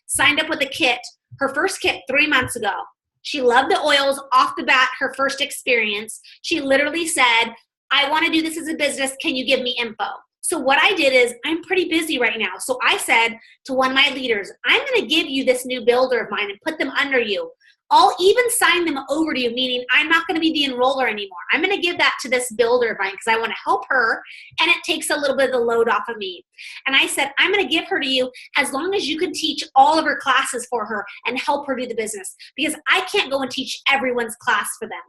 signed up with a kit, her first kit 3 months ago. She loved the oils off the bat, her first experience. She literally said, I want to do this as a business. Can you give me info? So what I did is, I'm pretty busy right now. So I said to one of my leaders, I'm going to give you this new builder of mine and put them under you. I'll even sign them over to you, meaning I'm not going to be the enroller anymore. I'm going to give that to this builder of mine because I want to help her, and it takes a little bit of the load off of me. And I said, I'm going to give her to you as long as you can teach all of her classes for her and help her do the business, because I can't go and teach everyone's class for them.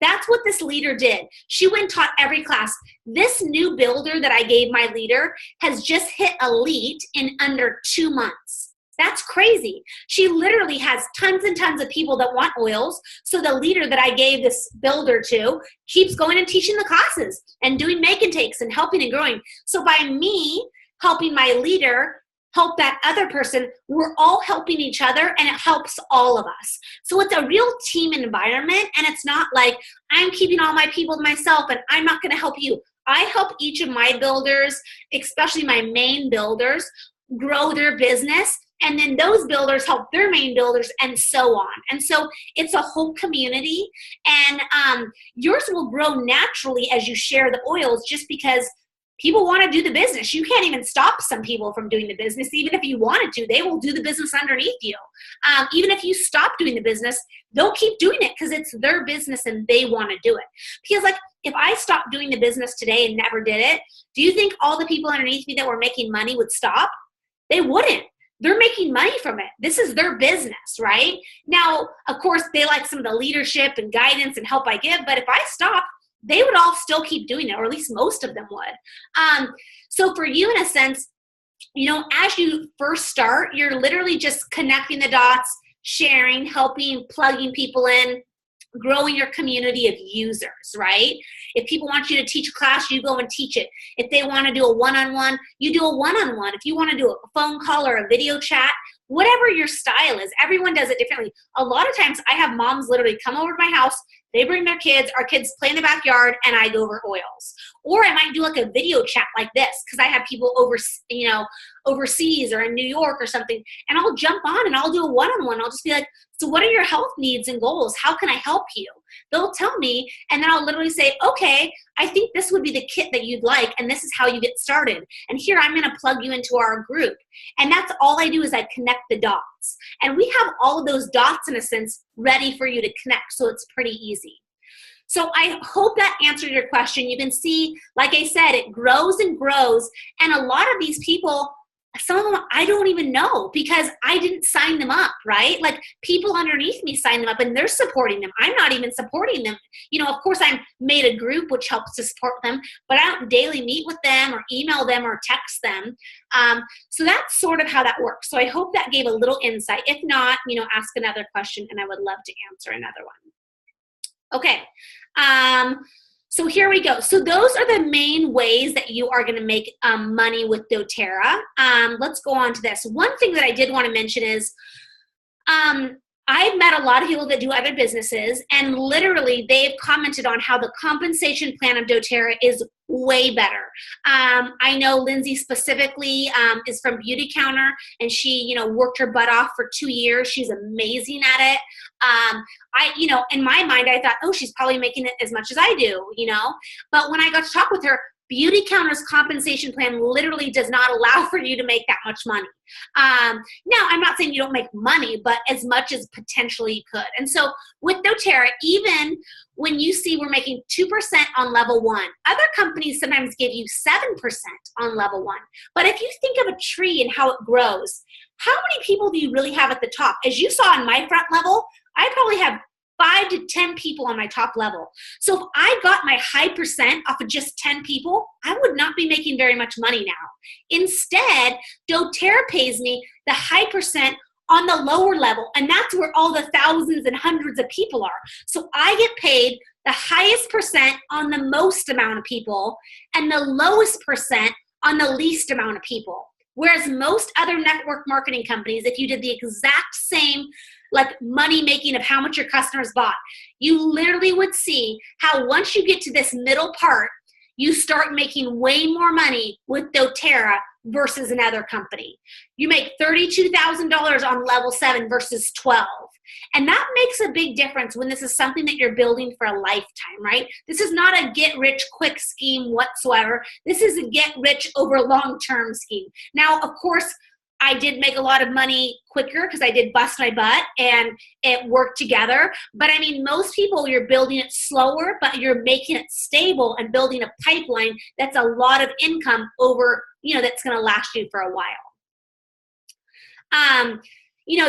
That's what this leader did. She went and taught every class. This new builder that I gave my leader has just hit elite in under 2 months. That's crazy. She literally has tons and tons of people that want oils. So the leader that I gave this builder to keeps going and teaching the classes and doing make and takes and helping and growing. So by me helping my leader help that other person, we're all helping each other, and it helps all of us. So it's a real team environment, and it's not like I'm keeping all my people to myself and I'm not going to help you. I help each of my builders, especially my main builders, grow their business. And then those builders help their main builders, and so on. And so it's a whole community, and yours will grow naturally as you share the oils, just because people want to do the business. You can't even stop some people from doing the business. Even if you wanted to, they will do the business underneath you. Even if you stop doing the business, they'll keep doing it because it's their business and they want to do it. Because like, if I stopped doing the business today and never did it, do you think all the people underneath me that were making money would stop? They wouldn't. They're making money from it. This is their business, right? Now, of course, they like some of the leadership and guidance and help I give, but if I stop, they would all still keep doing it, or at least most of them would. So for you, in a sense, you know, as you first start, you're literally just connecting the dots, sharing, helping, plugging people in, growing your community of users, right? If people want you to teach a class, you go and teach it. If they want to do a one-on-one, you do a one-on-one. If you want to do a phone call or a video chat, whatever your style is, everyone does it differently. A lot of times I have moms literally come over to my house, they bring their kids, our kids play in the backyard, and I go over oils. Or I might do like a video chat like this, because I have people overseas or in New York or something, and I'll jump on and I'll do a one-on-one. I'll just be like, so what are your health needs and goals? How can I help you? They'll tell me, and then I'll literally say, okay, I think this would be the kit that you'd like, and this is how you get started. And here, I'm going to plug you into our group. And that's all I do, is I connect the dots. And we have all of those dots, in a sense, ready for you to connect, so it's pretty easy. So I hope that answered your question. You can see, like I said, it grows and grows. And a lot of these people, some of them I don't even know, because I didn't sign them up, right? Like, people underneath me sign them up and they're supporting them. I'm not even supporting them. You know, of course, I made a group which helps to support them, but I don't daily meet with them or email them or text them. So that's sort of how that works. So I hope that gave a little insight. If not, you know, ask another question and I would love to answer another one. Okay. So here we go. So those are the main ways that you are going to make money with doTERRA. Let's go on to this. One thing that I did want to mention is I've met a lot of people that do other businesses, and literally they've commented on how the compensation plan of doTERRA is way better. I know Lindsay specifically is from Beauty Counter, and she, you know, worked her butt off for 2 years. She's amazing at it. You know, in my mind, I thought, oh, she's probably making it as much as I do, you know. But when I got to talk with her, Beauty Counter's compensation plan literally does not allow for you to make that much money. Now, I'm not saying you don't make money, but as much as potentially you could. And so with doTERRA, even when you see we're making 2% on level 1, other companies sometimes give you 7% on level 1. But if you think of a tree and how it grows, how many people do you really have at the top? As you saw on my front level, I probably have 5 to 10 people on my top level. So if I got my high percent off of just 10 people, I would not be making very much money now. Instead, doTERRA pays me the high percent on the lower level, and that's where all the thousands and hundreds of people are. So I get paid the highest percent on the most amount of people and the lowest percent on the least amount of people. Whereas most other network marketing companies, if you did the exact same like money making of how much your customers bought, you literally would see how once you get to this middle part, you start making way more money with Doterra versus another company. You make $32,000 on level 7 versus 12. And that makes a big difference when this is something that you're building for a lifetime, right? This is not a get rich quick scheme whatsoever. This is a get rich over long-term scheme. Now, of course, I did make a lot of money quicker because I did bust my butt and it worked together. But I mean, most people, you're building it slower, but you're making it stable and building a pipeline that's a lot of income over, that's going to last you for a while.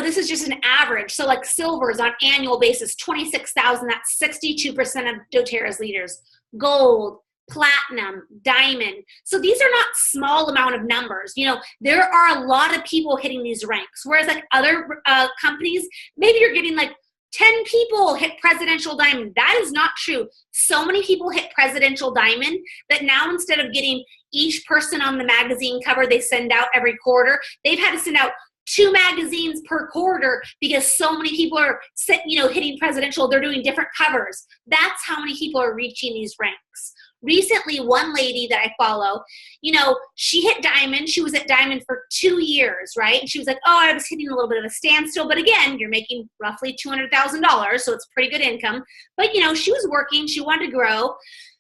This is just an average. So like silvers on annual basis, 26,000, that's 62% of doTERRA's leaders. Gold, platinum, diamond. So these are not small amount of numbers. There are a lot of people hitting these ranks. Whereas like other companies, maybe you're getting like 10 people hit presidential diamond. That is not true. So many people hit presidential diamond that now instead of getting each person on the magazine cover they send out every quarter, they've had to send out 2 magazines per quarter because so many people are hitting presidential. They're doing different covers. That's how many people are reaching these ranks. Recently, one lady that I follow, she hit diamond. She was at diamond for 2 years, right? And she was like, oh, I was hitting a little bit of a standstill. But again, you're making roughly $200,000, so it's pretty good income. But, she was working. She wanted to grow.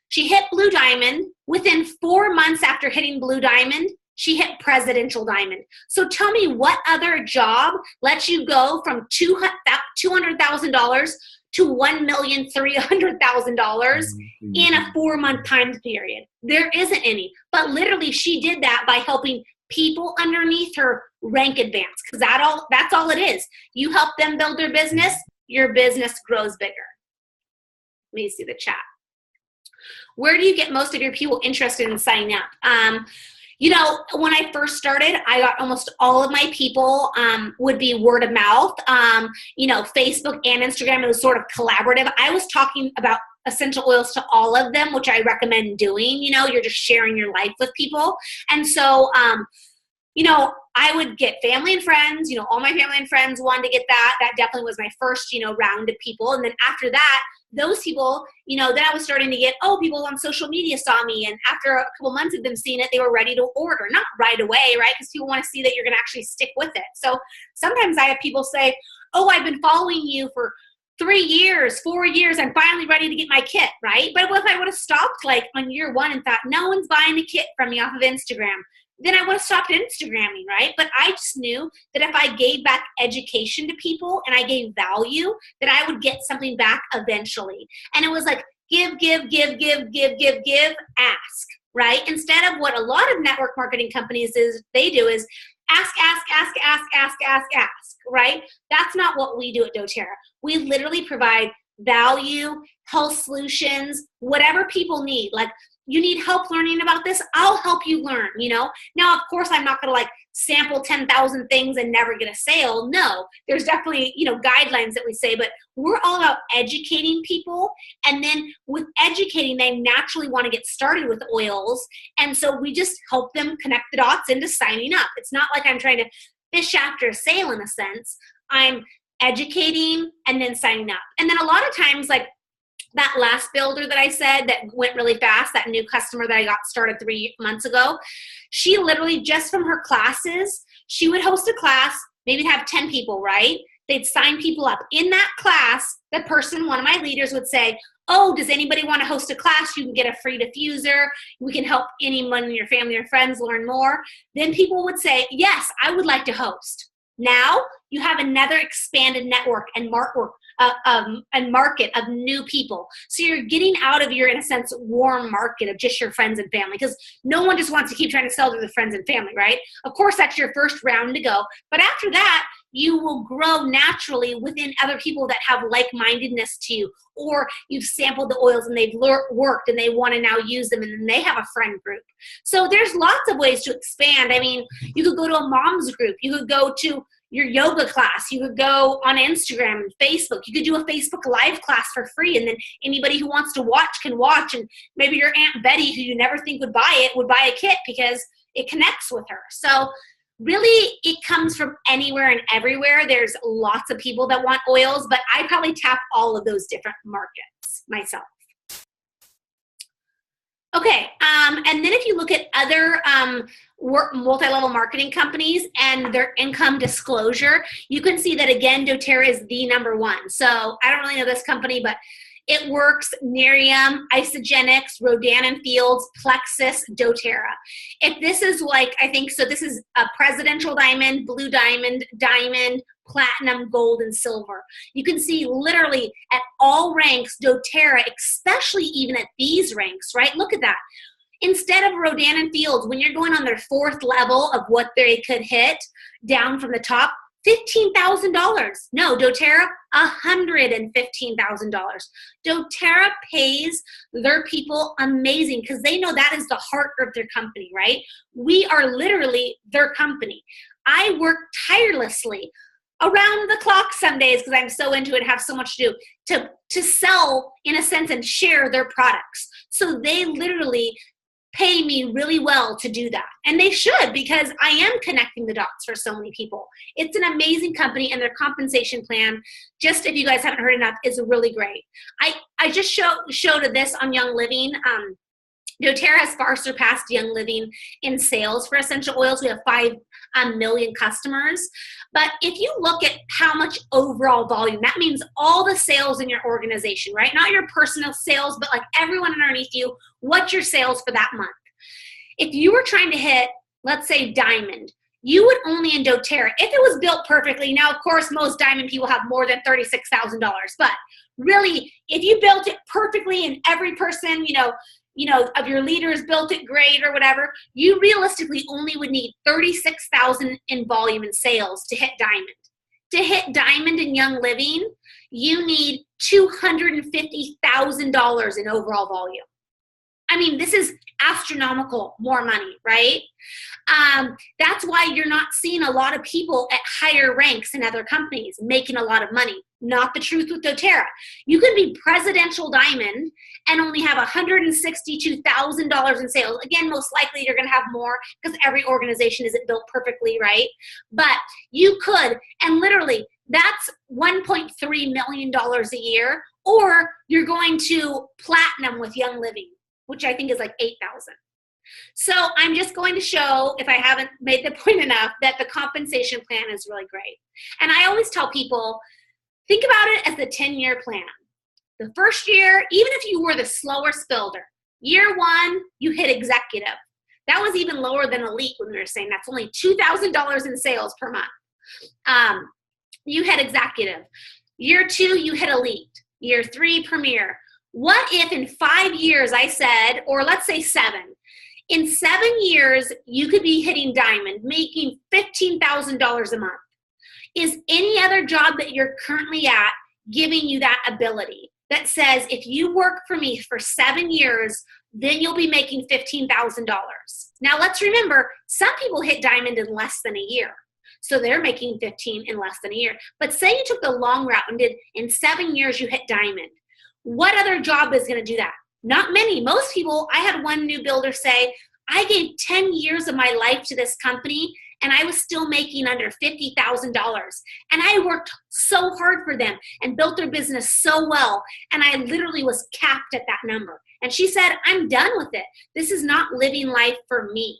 She hit blue diamond. Within 4 months after hitting blue diamond, she hit presidential diamond. So tell me what other job lets you go from $200,000 to $1,300,000 in a 4-month time period. There isn't any. But literally she did that by helping people underneath her rank advance, because that's all it is. You help them build their business, your business grows bigger. Let me see the chat. Where do you get most of your people interested in signing up? When I first started, I got almost all of my people would be word of mouth. Facebook and Instagram, it was sort of collaborative. I was talking about essential oils to all of them, which I recommend doing. You're just sharing your life with people. And so, I would get family and friends, all my family and friends wanted to get that. That definitely was my first, round of people. And then after that, those people, then I was starting to get, people on social media saw me. And after a couple months of them seeing it, they were ready to order. Not right away, right? Because people want to see that you're going to actually stick with it. So sometimes I have people say, oh, I've been following you for 3 years, 4 years, I'm finally ready to get my kit, right? But what if I would have stopped like on year 1 and thought, no one's buying a kit from me off of Instagram? Then I would have stopped Instagramming, right? But I just knew that if I gave back education to people and I gave value, that I would get something back eventually. And it was like, give, ask, right? Instead of what a lot of network marketing companies they do is ask, right? That's not what we do at doTERRA. We literally provide value, health solutions, whatever people need. Like, you need help learning about this? I'll help you learn, Now, of course, I'm not going to sample 10,000 things and never get a sale. No, there's definitely, guidelines that we say, but we're all about educating people. And then with educating, they naturally want to get started with oils. And so we just help them connect the dots into signing up. It's not like I'm trying to fish after a sale in a sense. I'm educating and then signing up. And then a lot of times, that last builder that I said that went really fast, that new customer that I got started 3 months ago, she literally just from her classes, she would host a class, maybe have 10 people, right? They'd sign people up. In that class, the person, one of my leaders would say, oh, does anybody want to host a class? You can get a free diffuser. We can help anyone in your family or friends learn more. Then people would say, yes, I would like to host. Now you have another expanded network and market of new people. So you're getting out of your, in a sense, warm market of just your friends and family, because no one just wants to keep trying to sell to the friends and family, right? Of course, that's your first round to go. But after that, you will grow naturally within other people that have like-mindedness to you, or you've sampled the oils and they've worked and they want to now use them, and then they have a friend group. So there's lots of ways to expand. I mean, you could go to a mom's group. You could go to your yoga class. You could go on Instagram and Facebook. You could do a Facebook Live class for free, and then anybody who wants to watch can watch, and maybe your Aunt Betty, who you never think would buy a kit because it connects with her. So Really, it comes from anywhere and everywhere. There's lots of people that want oils, but I probably tap all of those different markets myself. Okay, and then if you look at other multi-level marketing companies and their income disclosure, you can see that, again, Doterra is the #1. So I don't really know this company, but it works Nerium, Isogenics, Rodan & Fields, Plexus, Doterra. If this is like, I think, so this is a presidential diamond, blue diamond, diamond, platinum, gold, and silver. You can see literally at all ranks, Doterra, especially even at these ranks, right? Look at that. Instead of Rodan & Fields, when you're going on their 4th level of what they could hit down from the top, $15,000. No, Doterra, $115,000. Doterra pays their people amazing because they know that is the heart of their company, right? We are literally their company. I work tirelessly around the clock some days because I'm so into it, have so much to do, to sell, in a sense, and share their products. So they literally pay me really well to do that. And they should, because I am connecting the dots for so many people. It's an amazing company, and their compensation plan, just if you guys haven't heard enough, is really great. I just showed this on Young Living. Doterra has far surpassed Young Living in sales for essential oils. We have 5 million customers. But if you look at how much overall volume, that means all the sales in your organization, right? Not your personal sales, but like everyone underneath you, what's your sales for that month? If you were trying to hit, let's say, diamond, you would only in Doterra, if it was built perfectly. Now, of course, most diamond people have more than $36,000, but really, if you built it perfectly and every person, of your leaders built it great or whatever, you realistically only would need 36,000 in volume in sales to hit diamond. To hit diamond in Young Living, you need $250,000 in overall volume. I mean, this is astronomical more money, right? That's why you're not seeing a lot of people at higher ranks in other companies making a lot of money. Not the truth with Doterra. You can be presidential diamond and only have $162,000 in sales. Again, most likely you're going to have more because every organization isn't built perfectly, right? But you could, and literally, that's $1.3 million a year, or you're going to platinum with Young Living, which I think is like 8,000. So I'm just going to show, if I haven't made the point enough, that the compensation plan is really great. And I always tell people, think about it as the 10-year plan. The first year, even if you were the slowest builder, year 1, you hit executive. That was even lower than elite when we were saying that's only $2,000 in sales per month. You hit executive. Year 2, you hit elite. Year 3, premier. What if in 5 years I said, or let's say 7, in 7 years you could be hitting diamond, making $15,000 a month? Is any other job that you're currently at giving you that ability that says if you work for me for 7 years, then you'll be making $15,000? Now let's remember, some people hit diamond in less than a year. So they're making 15 in less than a year. But say you took the long route and did in 7 years you hit diamond. What other job is going to do that? Not many. Most people, I had one new builder say, I gave 10 years of my life to this company and I was still making under $50,000. And I worked so hard for them and built their business so well. And I literally was capped at that number. And she said, I'm done with it. This is not living life for me.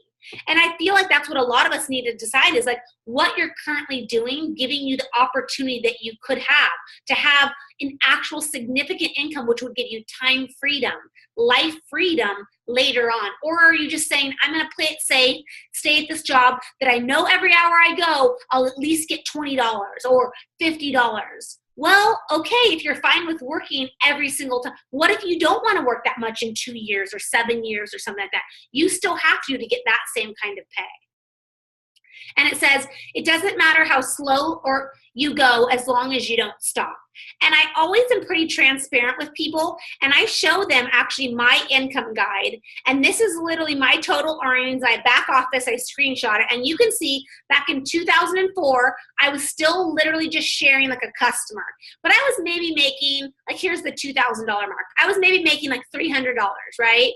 And I feel like that's what a lot of us need to decide is like what you're currently doing, giving you the opportunity that you could have to have an actual significant income, which would give you time freedom, life freedom later on. Or are you just saying, I'm going to play it safe, stay at this job that I know every hour I go, I'll at least get $20 or $50. Well, okay, if you're fine with working every single time, what if you don't want to work that much in 2 years or 7 years or something like that? You still have to get that same kind of pay. And it says, it doesn't matter how slow or you go as long as you don't stop. And I always am pretty transparent with people, and I show them actually my income guide. And this is literally my total earnings. I back off this, I screenshot it, and you can see back in 2004, I was still literally just sharing like a customer. But I was maybe making, like here's the $2,000 mark. I was maybe making like $300, right?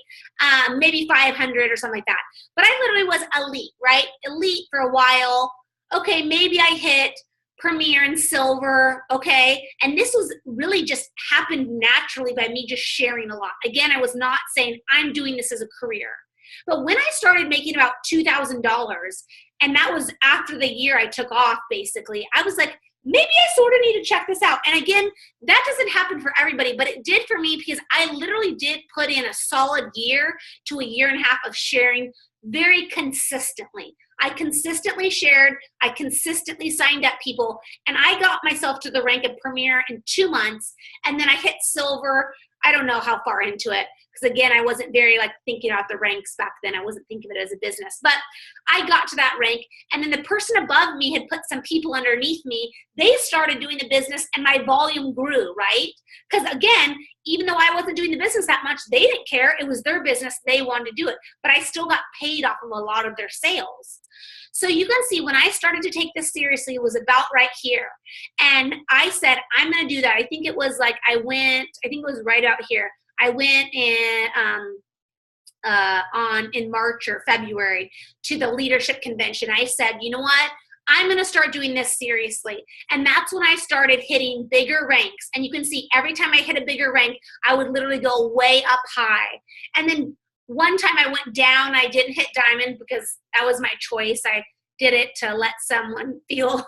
Maybe 500 or something like that. But I literally was elite, right? Elite for a while. Okay, maybe I hit Premier and Silver, okay? And this was really just happened naturally by me just sharing a lot. Again, I was not saying I'm doing this as a career. But when I started making about $2,000, and that was after the year I took off, basically, I was like, maybe I sort of need to check this out. And again, that doesn't happen for everybody, but it did for me because I literally did put in a solid year to a year and a half of sharing very consistently. I consistently shared, I consistently signed up people, and I got myself to the rank of Premier in 2 months, and then I hit Silver. I don't know how far into it, because again, I wasn't very like thinking about the ranks back then. I wasn't thinking of it as a business, but I got to that rank, and then the person above me had put some people underneath me. They started doing the business, and my volume grew, right? Because again, even though I wasn't doing the business that much, they didn't care. It was their business. They wanted to do it, but I still got paid off of a lot of their sales. So you can see when I started to take this seriously, it was about right here. And I said, I'm going to do that. I think it was like I think it was right out here. I went in March or February to the leadership convention. I said, you know what? I'm going to start doing this seriously. And that's when I started hitting bigger ranks. And you can see every time I hit a bigger rank, I would literally go way up high. And then one time I went down, I didn't hit diamond because that was my choice. I did it to let someone feel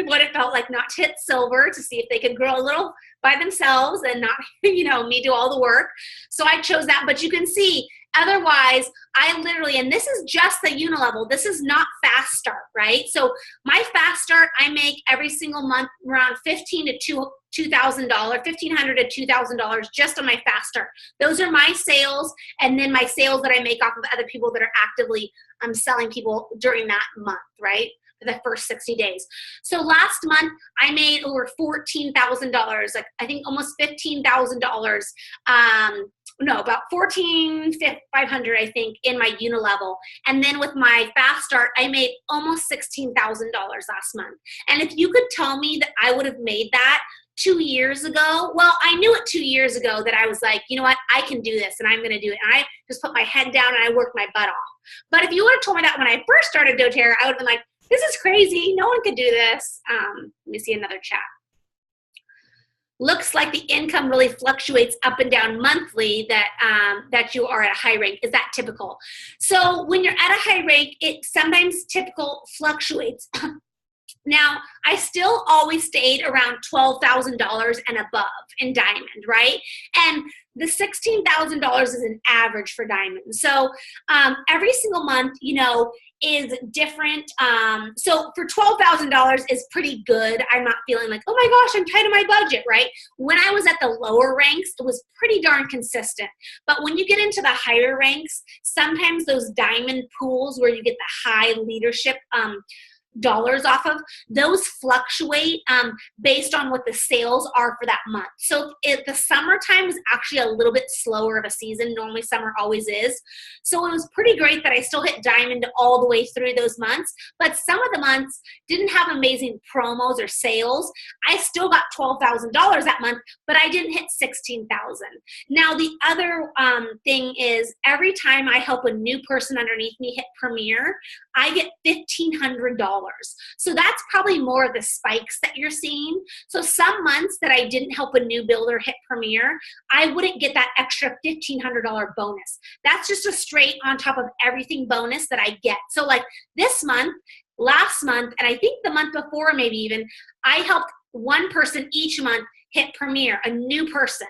what it felt like not to hit silver, to see if they could grow a little by themselves and not, me do all the work. So I chose that, but you can see, otherwise, I literally, and this is just the unilevel, this is not fast start, right? So my fast start, I make every single month around $1,500 to $2,000 just on my fast start. Those are my sales, and then my sales that I make off of other people that are actively selling people during that month, right? For the first 60 days. So last month I made over $14,000, like I think almost $15,000. No, about $14,500 I think in my unilevel. And then with my fast start, I made almost $16,000 last month. And if you could tell me that I would have made that 2 years ago, well, I knew it 2 years ago that I was like, you know what, I can do this and I'm going to do it. And I just put my head down and I worked my butt off. But if you would have told me that when I first started Doterra, I would have been like, this is crazy. No one could do this. Let me see another chat. Looks like the income really fluctuates up and down monthly that you are at a high rank. Is that typical? So when you're at a high rank, it sometimes typical fluctuates. Now, I still always stayed around $12,000 and above in diamond, right? And the $16,000 is an average for diamond. So every single month, is different. So for $12,000 is pretty good. I'm not feeling like, oh my gosh, I'm tight on my budget, right? When I was at the lower ranks, it was pretty darn consistent. But when you get into the higher ranks, sometimes those diamond pools where you get the high leadership dollars off of, those fluctuate based on what the sales are for that month. So the summertime is actually a little bit slower of a season. Normally summer always is. So it was pretty great that I still hit diamond all the way through those months, but some of the months didn't have amazing promos or sales. I still got $12,000 that month, but I didn't hit $16,000. Now the other thing is every time I help a new person underneath me hit Premier, I get $1,500. So that's probably more of the spikes that you're seeing. So some months that I didn't help a new builder hit Premier, I wouldn't get that extra $1,500 bonus. That's just a straight on top of everything bonus that I get. So like this month, last month, and I think the month before maybe even, I helped one person each month hit Premier, a new person.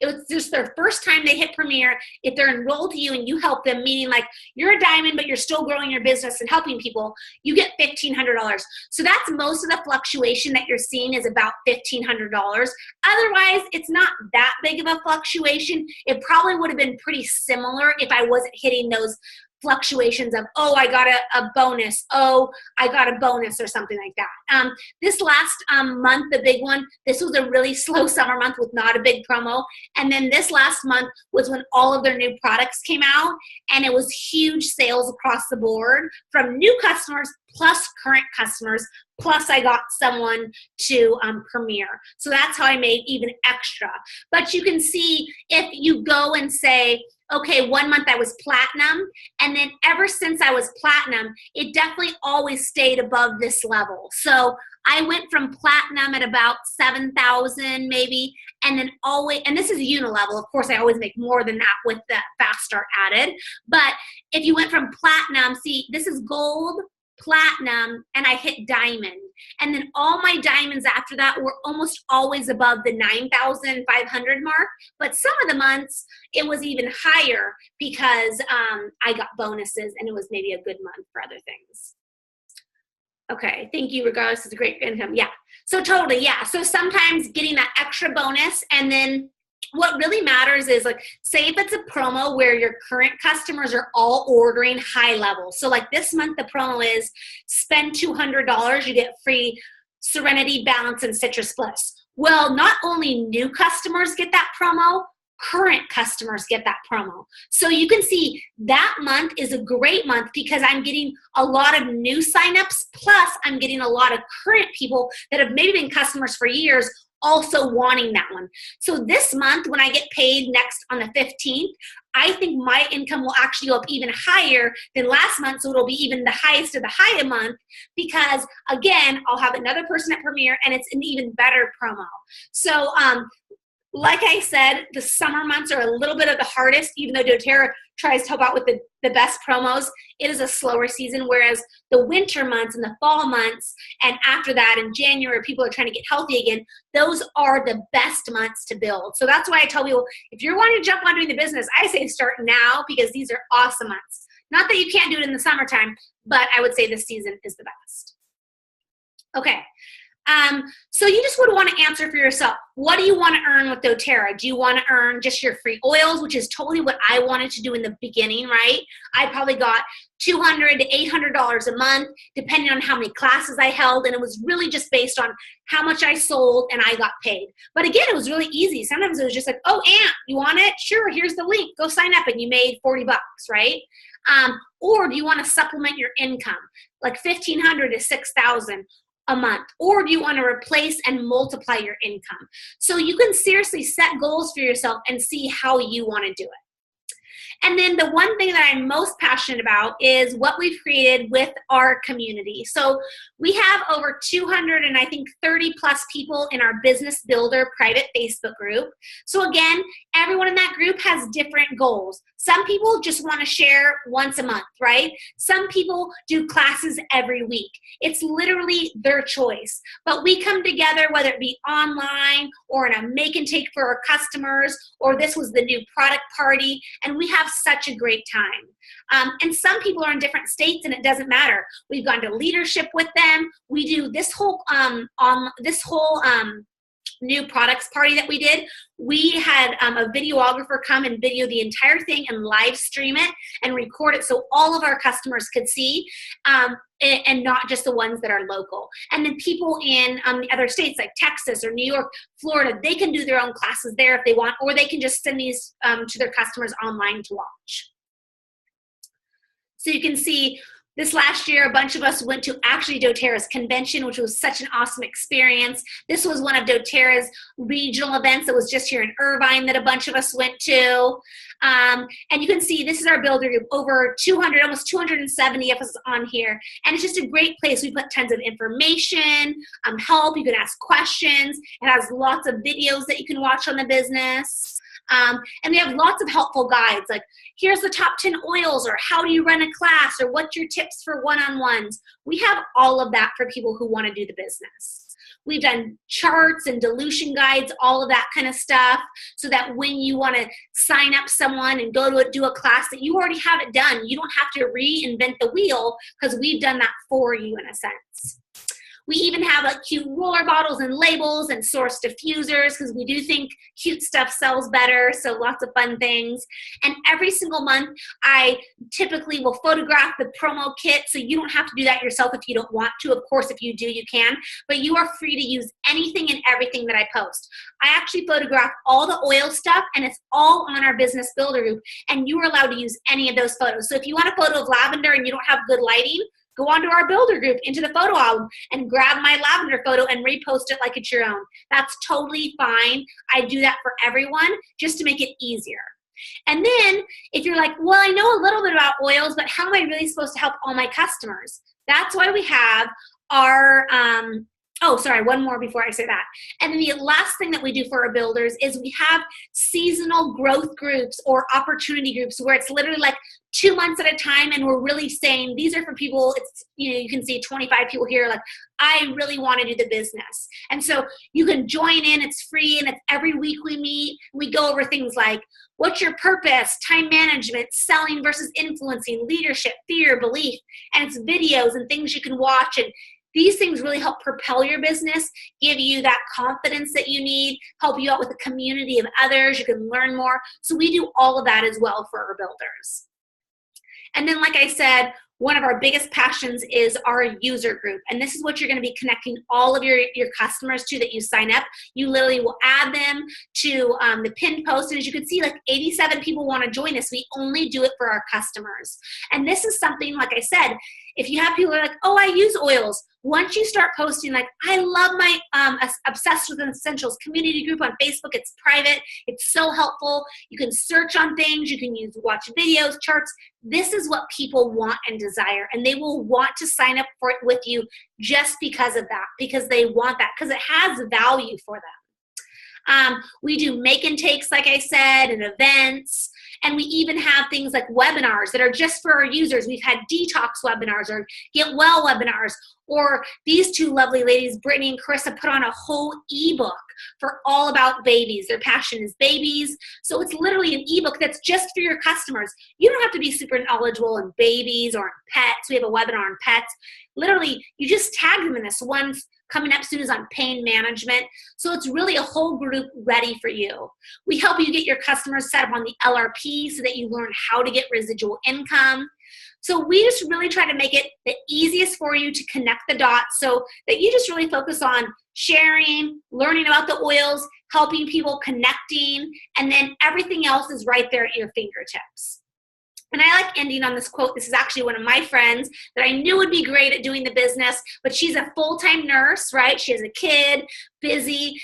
It was just their first time they hit Premier. If they're enrolled to you and you help them, meaning like you're a diamond, but you're still growing your business and helping people, you get $1,500. So that's most of the fluctuation that you're seeing is about $1,500. Otherwise, it's not that big of a fluctuation. It probably would have been pretty similar if I wasn't hitting those fluctuations of, oh, I got a bonus, oh, I got a bonus or something like that. This last month, the big one, this was a really slow summer month with not a big promo. And then this last month was when all of their new products came out, and it was huge sales across the board from new customers plus current customers, plus I got someone to premiere. So that's how I made even extra. But you can see if you go and say, okay, 1 month I was platinum, and then ever since I was platinum, it definitely always stayed above this level. So I went from platinum at about 7,000 maybe, and then always, and this is unilevel, of course I always make more than that with the fast start added, but if you went from platinum, see, this is gold, platinum, and I hit diamond. And then all my diamonds after that were almost always above the 9,500 mark. But some of the months, it was even higher because I got bonuses and it was maybe a good month for other things. Okay, thank you, regardless, it's a great income. Yeah, so totally, yeah. So sometimes getting that extra bonus, and then what really matters is, like, say if it's a promo where your current customers are all ordering high level. So like this month, the promo is spend $200, you get free Serenity, Balance, and Citrus Bliss. Well, not only new customers get that promo, current customers get that promo. So you can see that month is a great month because I'm getting a lot of new signups, plus I'm getting a lot of current people that have maybe been customers for years also wanting that one. So this month, when I get paid next on the 15th, I think my income will actually go up even higher than last month, so it'll be even the highest of the high month because, again, I'll have another person at Premiere, and it's an even better promo. So, like I said, the summer months are a little bit of the hardest, even though Doterra tries to help out with the best promos. It is a slower season, whereas the winter months and the fall months, and after that in January, people are trying to get healthy again, those are the best months to build. So that's why I tell people, if you're wanting to jump on doing the business, I say start now because these are awesome months. Not that you can't do it in the summertime, but I would say this season is the best. Okay. So you just would want to answer for yourself. What do you want to earn with Doterra? Do you want to earn just your free oils, which is totally what I wanted to do in the beginning, right? I probably got $200 to $800 a month, depending on how many classes I held, and it was really just based on how much I sold and I got paid. But again, it was really easy. Sometimes it was just like, oh, Aunt, you want it? Sure, here's the link. Go sign up, and you made 40 bucks, right? Or do you want to supplement your income, like 1,500 to 6,000? A month, or do you want to replace and multiply your income? So you can seriously set goals for yourself and see how you want to do it. And then the one thing that I'm most passionate about is what we've created with our community. So we have over 200 and I think 30 plus people in our Business Builder private Facebook group. So again, everyone in that group has different goals. Some people just want to share once a month, right? Some people do classes every week. It's literally their choice. But we come together, whether it be online or in a make and take for our customers, or this was the new product party, and we have such a great time. And some people are in different states, and it doesn't matter. We've gone to leadership with them. We do this whole new products party that we did. We had a videographer come and video the entire thing and live stream it and record it so all of our customers could see, and not just the ones that are local. And then people in the other states like Texas or New York, Florida, they can do their own classes there if they want, or they can just send these to their customers online to watch. So you can see this last year, a bunch of us went to actually Doterra's convention, which was such an awesome experience. This was one of Doterra's regional events that was just here in Irvine that a bunch of us went to. And you can see this is our builder group, over 200, almost 270 of us on here. And it's just a great place. We put tons of information, help. You can ask questions. It has lots of videos that you can watch on the business. And we have lots of helpful guides, like here's the top 10 oils, or how do you run a class, or what's your tips for one-on-ones. We have all of that for people who want to do the business. We've done charts and dilution guides, all of that kind of stuff, so that when you want to sign up someone and go to do a class, that you already have it done. You don't have to reinvent the wheel because we've done that for you in a sense. We even have like cute roller bottles and labels and source diffusers because we do think cute stuff sells better, so lots of fun things. And every single month, I typically will photograph the promo kit, so you don't have to do that yourself if you don't want to. Of course, if you do, you can, but you are free to use anything and everything that I post. I actually photograph all the oil stuff, and it's all on our business builder group, and you are allowed to use any of those photos. So if you want a photo of lavender and you don't have good lighting, go onto our builder group into the photo album and grab my lavender photo and repost it like it's your own. That's totally fine. I do that for everyone just to make it easier. And then if you're like, well, I know a little bit about oils, but how am I really supposed to help all my customers? That's why we have our, oh, sorry, one more before I say that. And then the last thing that we do for our builders is we have seasonal growth groups or opportunity groups where it's literally like 2 months at a time, and we're really saying these are for people. It's, you know, you can see 25 people here like, I really want to do the business. And so you can join in, it's free, and it's every week we meet. We go over things like, what's your purpose, time management, selling versus influencing, leadership, fear, belief, and it's videos and things you can watch. And these things really help propel your business, give you that confidence that you need, help you out with a community of others. You can learn more. So we do all of that as well for our builders. And then, like I said, one of our biggest passions is our user group. And this is what you're going to be connecting all of your customers to that you sign up. You literally will add them to the pinned post. And as you can see, like 87 people want to join us. We only do it for our customers. And this is something, like I said, if you have people who are like, oh, I use oils. Once you start posting, like, I love my Obsessed with Essentials community group on Facebook. It's private. It's so helpful. You can search on things. You can watch videos, charts. This is what people want and desire, and they will want to sign up for it with you just because of that, because they want that, because it has value for them. We do make and takes, like I said, and events. And we even have things like webinars that are just for our users. We've had detox webinars or get well webinars, or these two lovely ladies, Brittany and Carissa, put on a whole ebook for all about babies. Their passion is babies. So it's literally an ebook that's just for your customers. You don't have to be super knowledgeable in babies or in pets. We have a webinar on pets. Literally, you just tag them in this. One's coming up soon is on pain management. So it's really a whole group ready for you. We help you get your customers set up on the LRP so that you learn how to get residual income. So we just really try to make it the easiest for you to connect the dots so that you just really focus on sharing, learning about the oils, helping people, connecting, and then everything else is right there at your fingertips. And I like ending on this quote. This is actually one of my friends that I knew would be great at doing the business, but she's a full-time nurse, right? She has a kid, busy,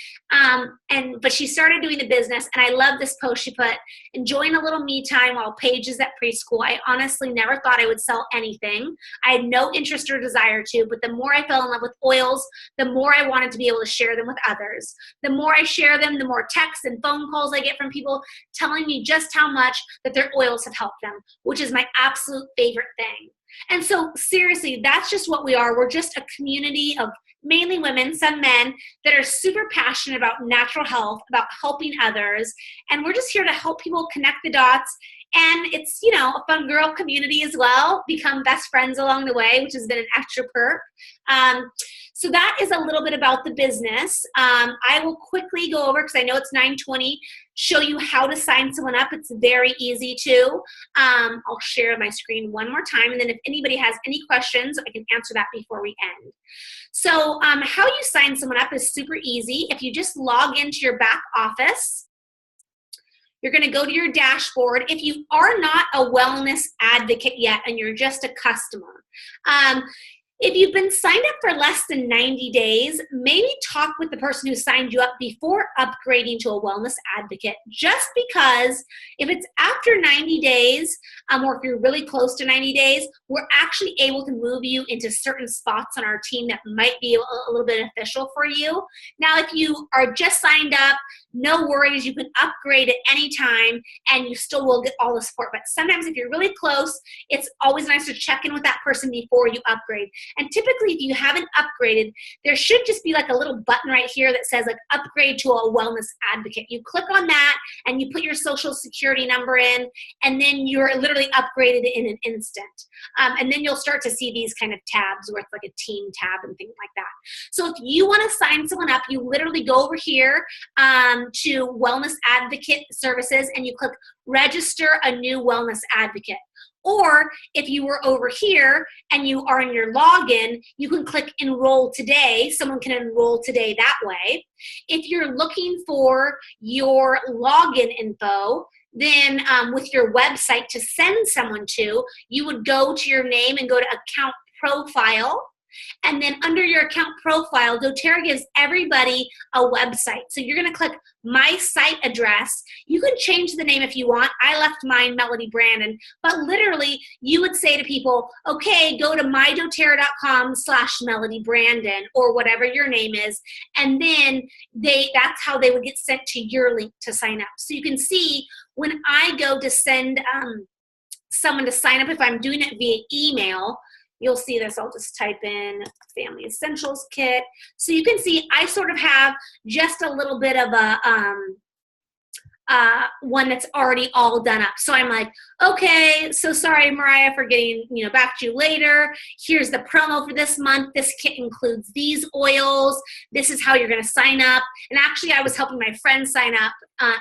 but she started doing the business, and I love this post she put, enjoying a little me time while Paige is at preschool. I honestly never thought I would sell anything. I had no interest or desire to, but the more I fell in love with oils, the more I wanted to be able to share them with others. The more I share them, the more texts and phone calls I get from people telling me just how much that their oils have helped them, which is my absolute favorite thing. And so seriously, that's just what we are. We're just a community of mainly women, some men, that are super passionate about natural health, about helping others. And we're just here to help people connect the dots. And it's, you know, a fun girl community as well, become best friends along the way, which has been an extra perk. So that is a little bit about the business. I will quickly go over, because I know it's 9:20, show you how to sign someone up. It's very easy to. I'll share my screen one more time, and then if anybody has any questions, I can answer that before we end. So how you sign someone up is super easy. If you just log into your back office, you're going to go to your dashboard. If you are not a wellness advocate yet and you're just a customer, if you've been signed up for less than 90 days, maybe talk with the person who signed you up before upgrading to a wellness advocate, just because if it's after 90 days, or if you're really close to 90 days, we're actually able to move you into certain spots on our team that might be a little bit beneficial for you. Now, if you are just signed up, no worries, you can upgrade at any time and you still will get all the support. But sometimes if you're really close, it's always nice to check in with that person before you upgrade. And typically, if you haven't upgraded, there should just be like a little button right here that says like upgrade to a wellness advocate. You click on that and you put your social security number in, and then you're literally literally upgraded in an instant. And then you'll start to see these kind of tabs where it's like a team tab and things like that. So if you want to sign someone up, you literally go over here to Wellness Advocate Services and you click register a new wellness advocate. Or if you were over here and you are in your login, you can click enroll today. Someone can enroll today that way. If you're looking for your login info, then with your website to send someone to, you would go to your name and go to account profile. And then under your account profile, doTERRA gives everybody a website. So you're going to click my site address. You can change the name if you want. I left mine Melody Brandon, but literally you would say to people, okay, go to mydoterra.com/Melody Brandon or whatever your name is. And then that's how they would get sent to your link to sign up. So you can see when I go to send someone to sign up, if I'm doing it via email, you'll see this. I'll just type in Family Essentials Kit. So you can see I sort of have just a little bit of a one that's already all done up. So I'm like, okay, so sorry, Mariah, for getting back to you later. Here's the promo for this month. This kit includes these oils. This is how you're going to sign up. And actually, I was helping my friend sign up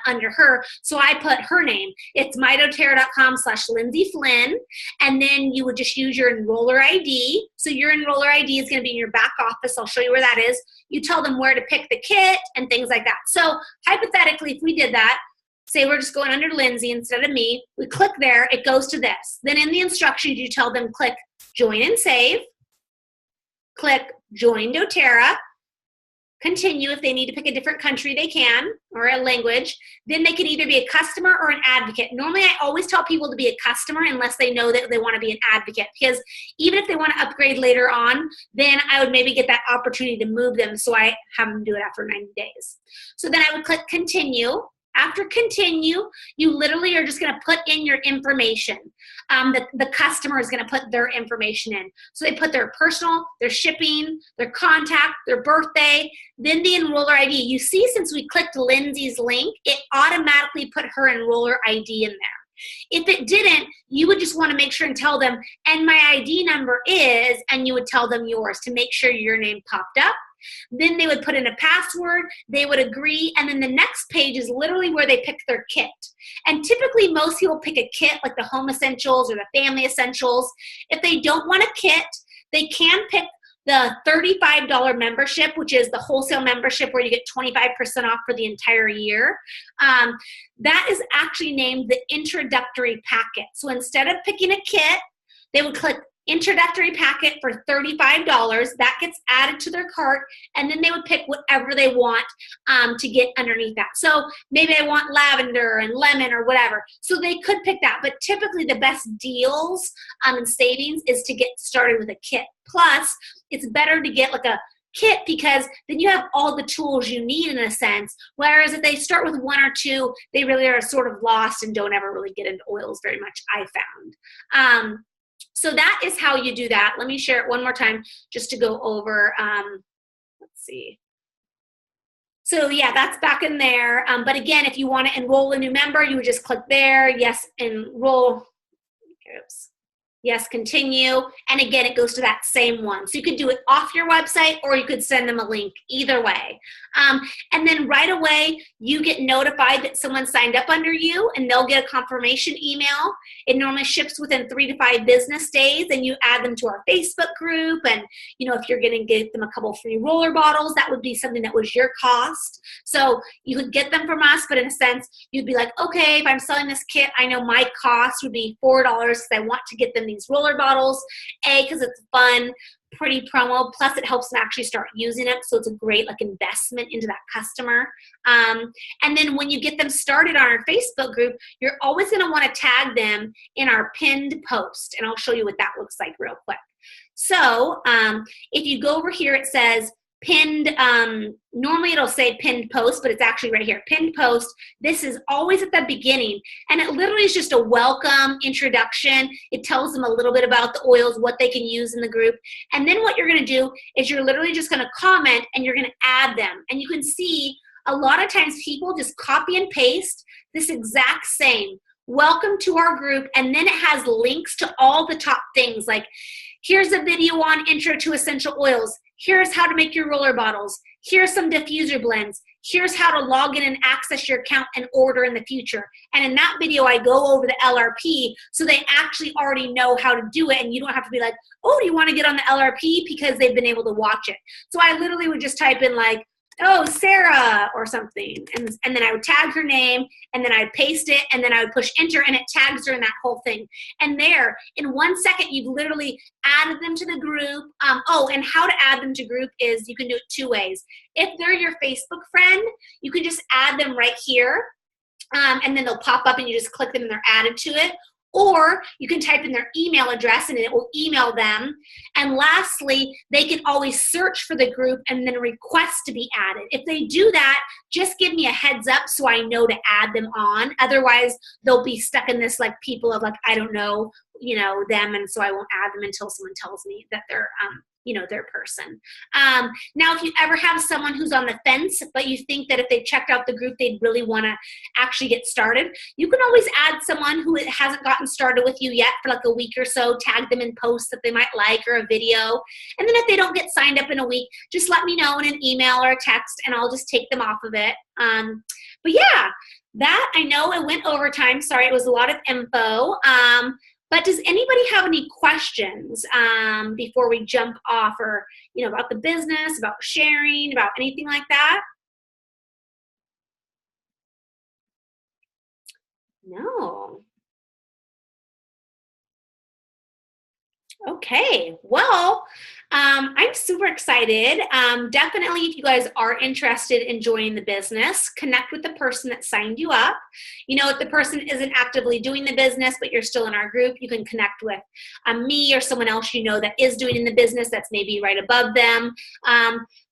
under her. So I put her name. It's mydoterra.com/Lindsay Flynn. And then you would just use your enroller ID. So your enroller ID is going to be in your back office. I'll show you where that is. You tell them where to pick the kit and things like that. So hypothetically, if we did that, say we're just going under Lindsay instead of me, we click there, it goes to this. Then in the instructions, you tell them click join and save, click join doTERRA, continue. If they need to pick a different country, they can, or a language. Then they can either be a customer or an advocate. Normally, I always tell people to be a customer unless they know that they want to be an advocate, because even if they want to upgrade later on, then I would maybe get that opportunity to move them, so I have them do it after 90 days. So then I would click continue. After continue, you literally are just going to put in your information. The customer is going to put their information in. So they put their personal, their shipping, their contact, their birthday, then the enroller ID. You see, since we clicked Lindsay's link, it automatically put her enroller ID in there. If it didn't, you would just want to make sure and tell them, and my ID number is, and you would tell them yours to make sure your name popped up. Then they would put in a password, they would agree, and then the next page is literally where they pick their kit. And typically most people pick a kit like the Home Essentials or the Family Essentials. If they don't want a kit, they can pick the $35 membership, which is the wholesale membership where you get 25% off for the entire year. That is actually named the introductory packet. So instead of picking a kit, they would click introductory packet for $35. That gets added to their cart, and then they would pick whatever they want to get underneath that. So maybe I want lavender and lemon or whatever. So they could pick that, but typically the best deals and savings is to get started with a kit. Plus, it's better to get like a kit because then you have all the tools you need in a sense, whereas if they start with one or two, they really are sort of lost and don't ever really get into oils very much, I found. So that is how you do that. Let me share it one more time just to go over. Let's see. So yeah, that's back in there. But again, if you want to enroll a new member, you would just click there. Yes, enroll. Oops. Yes, continue. And again, it goes to that same one. So you could do it off your website or you could send them a link, either way. And then right away, you get notified that someone signed up under you and they'll get a confirmation email. It normally ships within 3 to 5 business days, and you add them to our Facebook group. And, if you're going to get them a couple free roller bottles, that would be something that was your cost. So you could get them from us, but in a sense, you'd be like, okay, if I'm selling this kit, I know my cost would be $4 because I want to get them these roller bottles, because it's fun, pretty promo, plus it helps them actually start using it, so it's a great investment into that customer. And then when you get them started on our Facebook group, you're always going to want to tag them in our pinned post, and I'll show you what that looks like real quick. So if you go over here, it says pinned, normally it'll say pinned post, but it's actually right here, pinned post. This is always at the beginning, and it literally is just a welcome introduction. It tells them a little bit about the oils, what they can use in the group, and then what you're going to do is you're literally just going to comment and you're going to add them. And you can see a lot of times people just copy and paste this exact same welcome to our group, and then it has links to all the top things, like here's a video on intro to essential oils, here's how to make your roller bottles, here's some diffuser blends, here's how to log in and access your account and order in the future. And in that video, I go over the LRP, so they actually already know how to do it, and you don't have to be like, oh, do you want to get on the LRP, because they've been able to watch it. So I literally would just type in like, oh, Sarah or something, and then I would tag her name, and then I'd paste it, and then I would push enter, and it tags her in that whole thing. And there, in 1 second, you've literally added them to the group. Oh, and how to add them to group is you can do it 2 ways. If they're your Facebook friend, you can just add them right here, and then they'll pop up, and you just click them, and they're added to it. Or you can type in their email address and it will email them. And lastly, they can always search for the group and then request to be added. If they do that, just give me a heads up so I know to add them on. Otherwise, they'll be stuck in this like people of like, I don't know, them, and so I won't add them until someone tells me that they're their person. Now, if you ever have someone who's on the fence, but you think that if they checked out the group, they'd really want to actually get started, you can always add someone who hasn't gotten started with you yet for like a week or so, tag them in posts that they might like or a video. And then if they don't get signed up in a week, just let me know in an email or a text and I'll just take them off of it. But yeah, that, I know it went overtime. Sorry, it was a lot of info. But does anybody have any questions before we jump off, or about the business, about sharing, about anything like that? No. Okay, well, I'm super excited. Definitely, if you guys are interested in joining the business, connect with the person that signed you up. If the person isn't actively doing the business, but you're still in our group, you can connect with me or someone else that is doing in the business that's maybe right above them.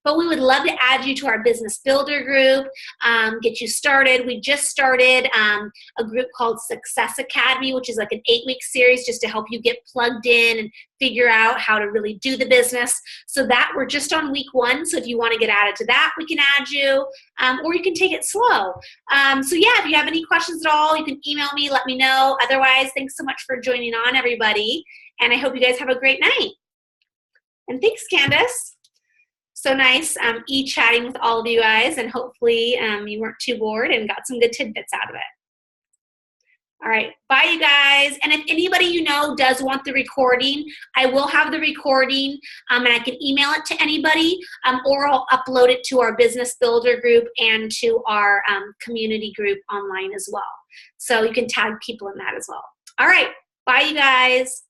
But we would love to add you to our business builder group, get you started. We just started a group called Success Academy, which is like an 8-week series just to help you get plugged in and figure out how to really do the business. So that we're just on week 1. So if you want to get added to that, we can add you, or you can take it slow. So yeah, if you have any questions at all, you can email me, let me know. Otherwise, thanks so much for joining on, everybody. And I hope you guys have a great night. And thanks, Candace. So nice chatting with all of you guys, and hopefully you weren't too bored and got some good tidbits out of it. All right, bye you guys. And if anybody does want the recording, I will have the recording and I can email it to anybody, or I'll upload it to our business builder group and to our community group online as well. So you can tag people in that as well. All right, bye you guys.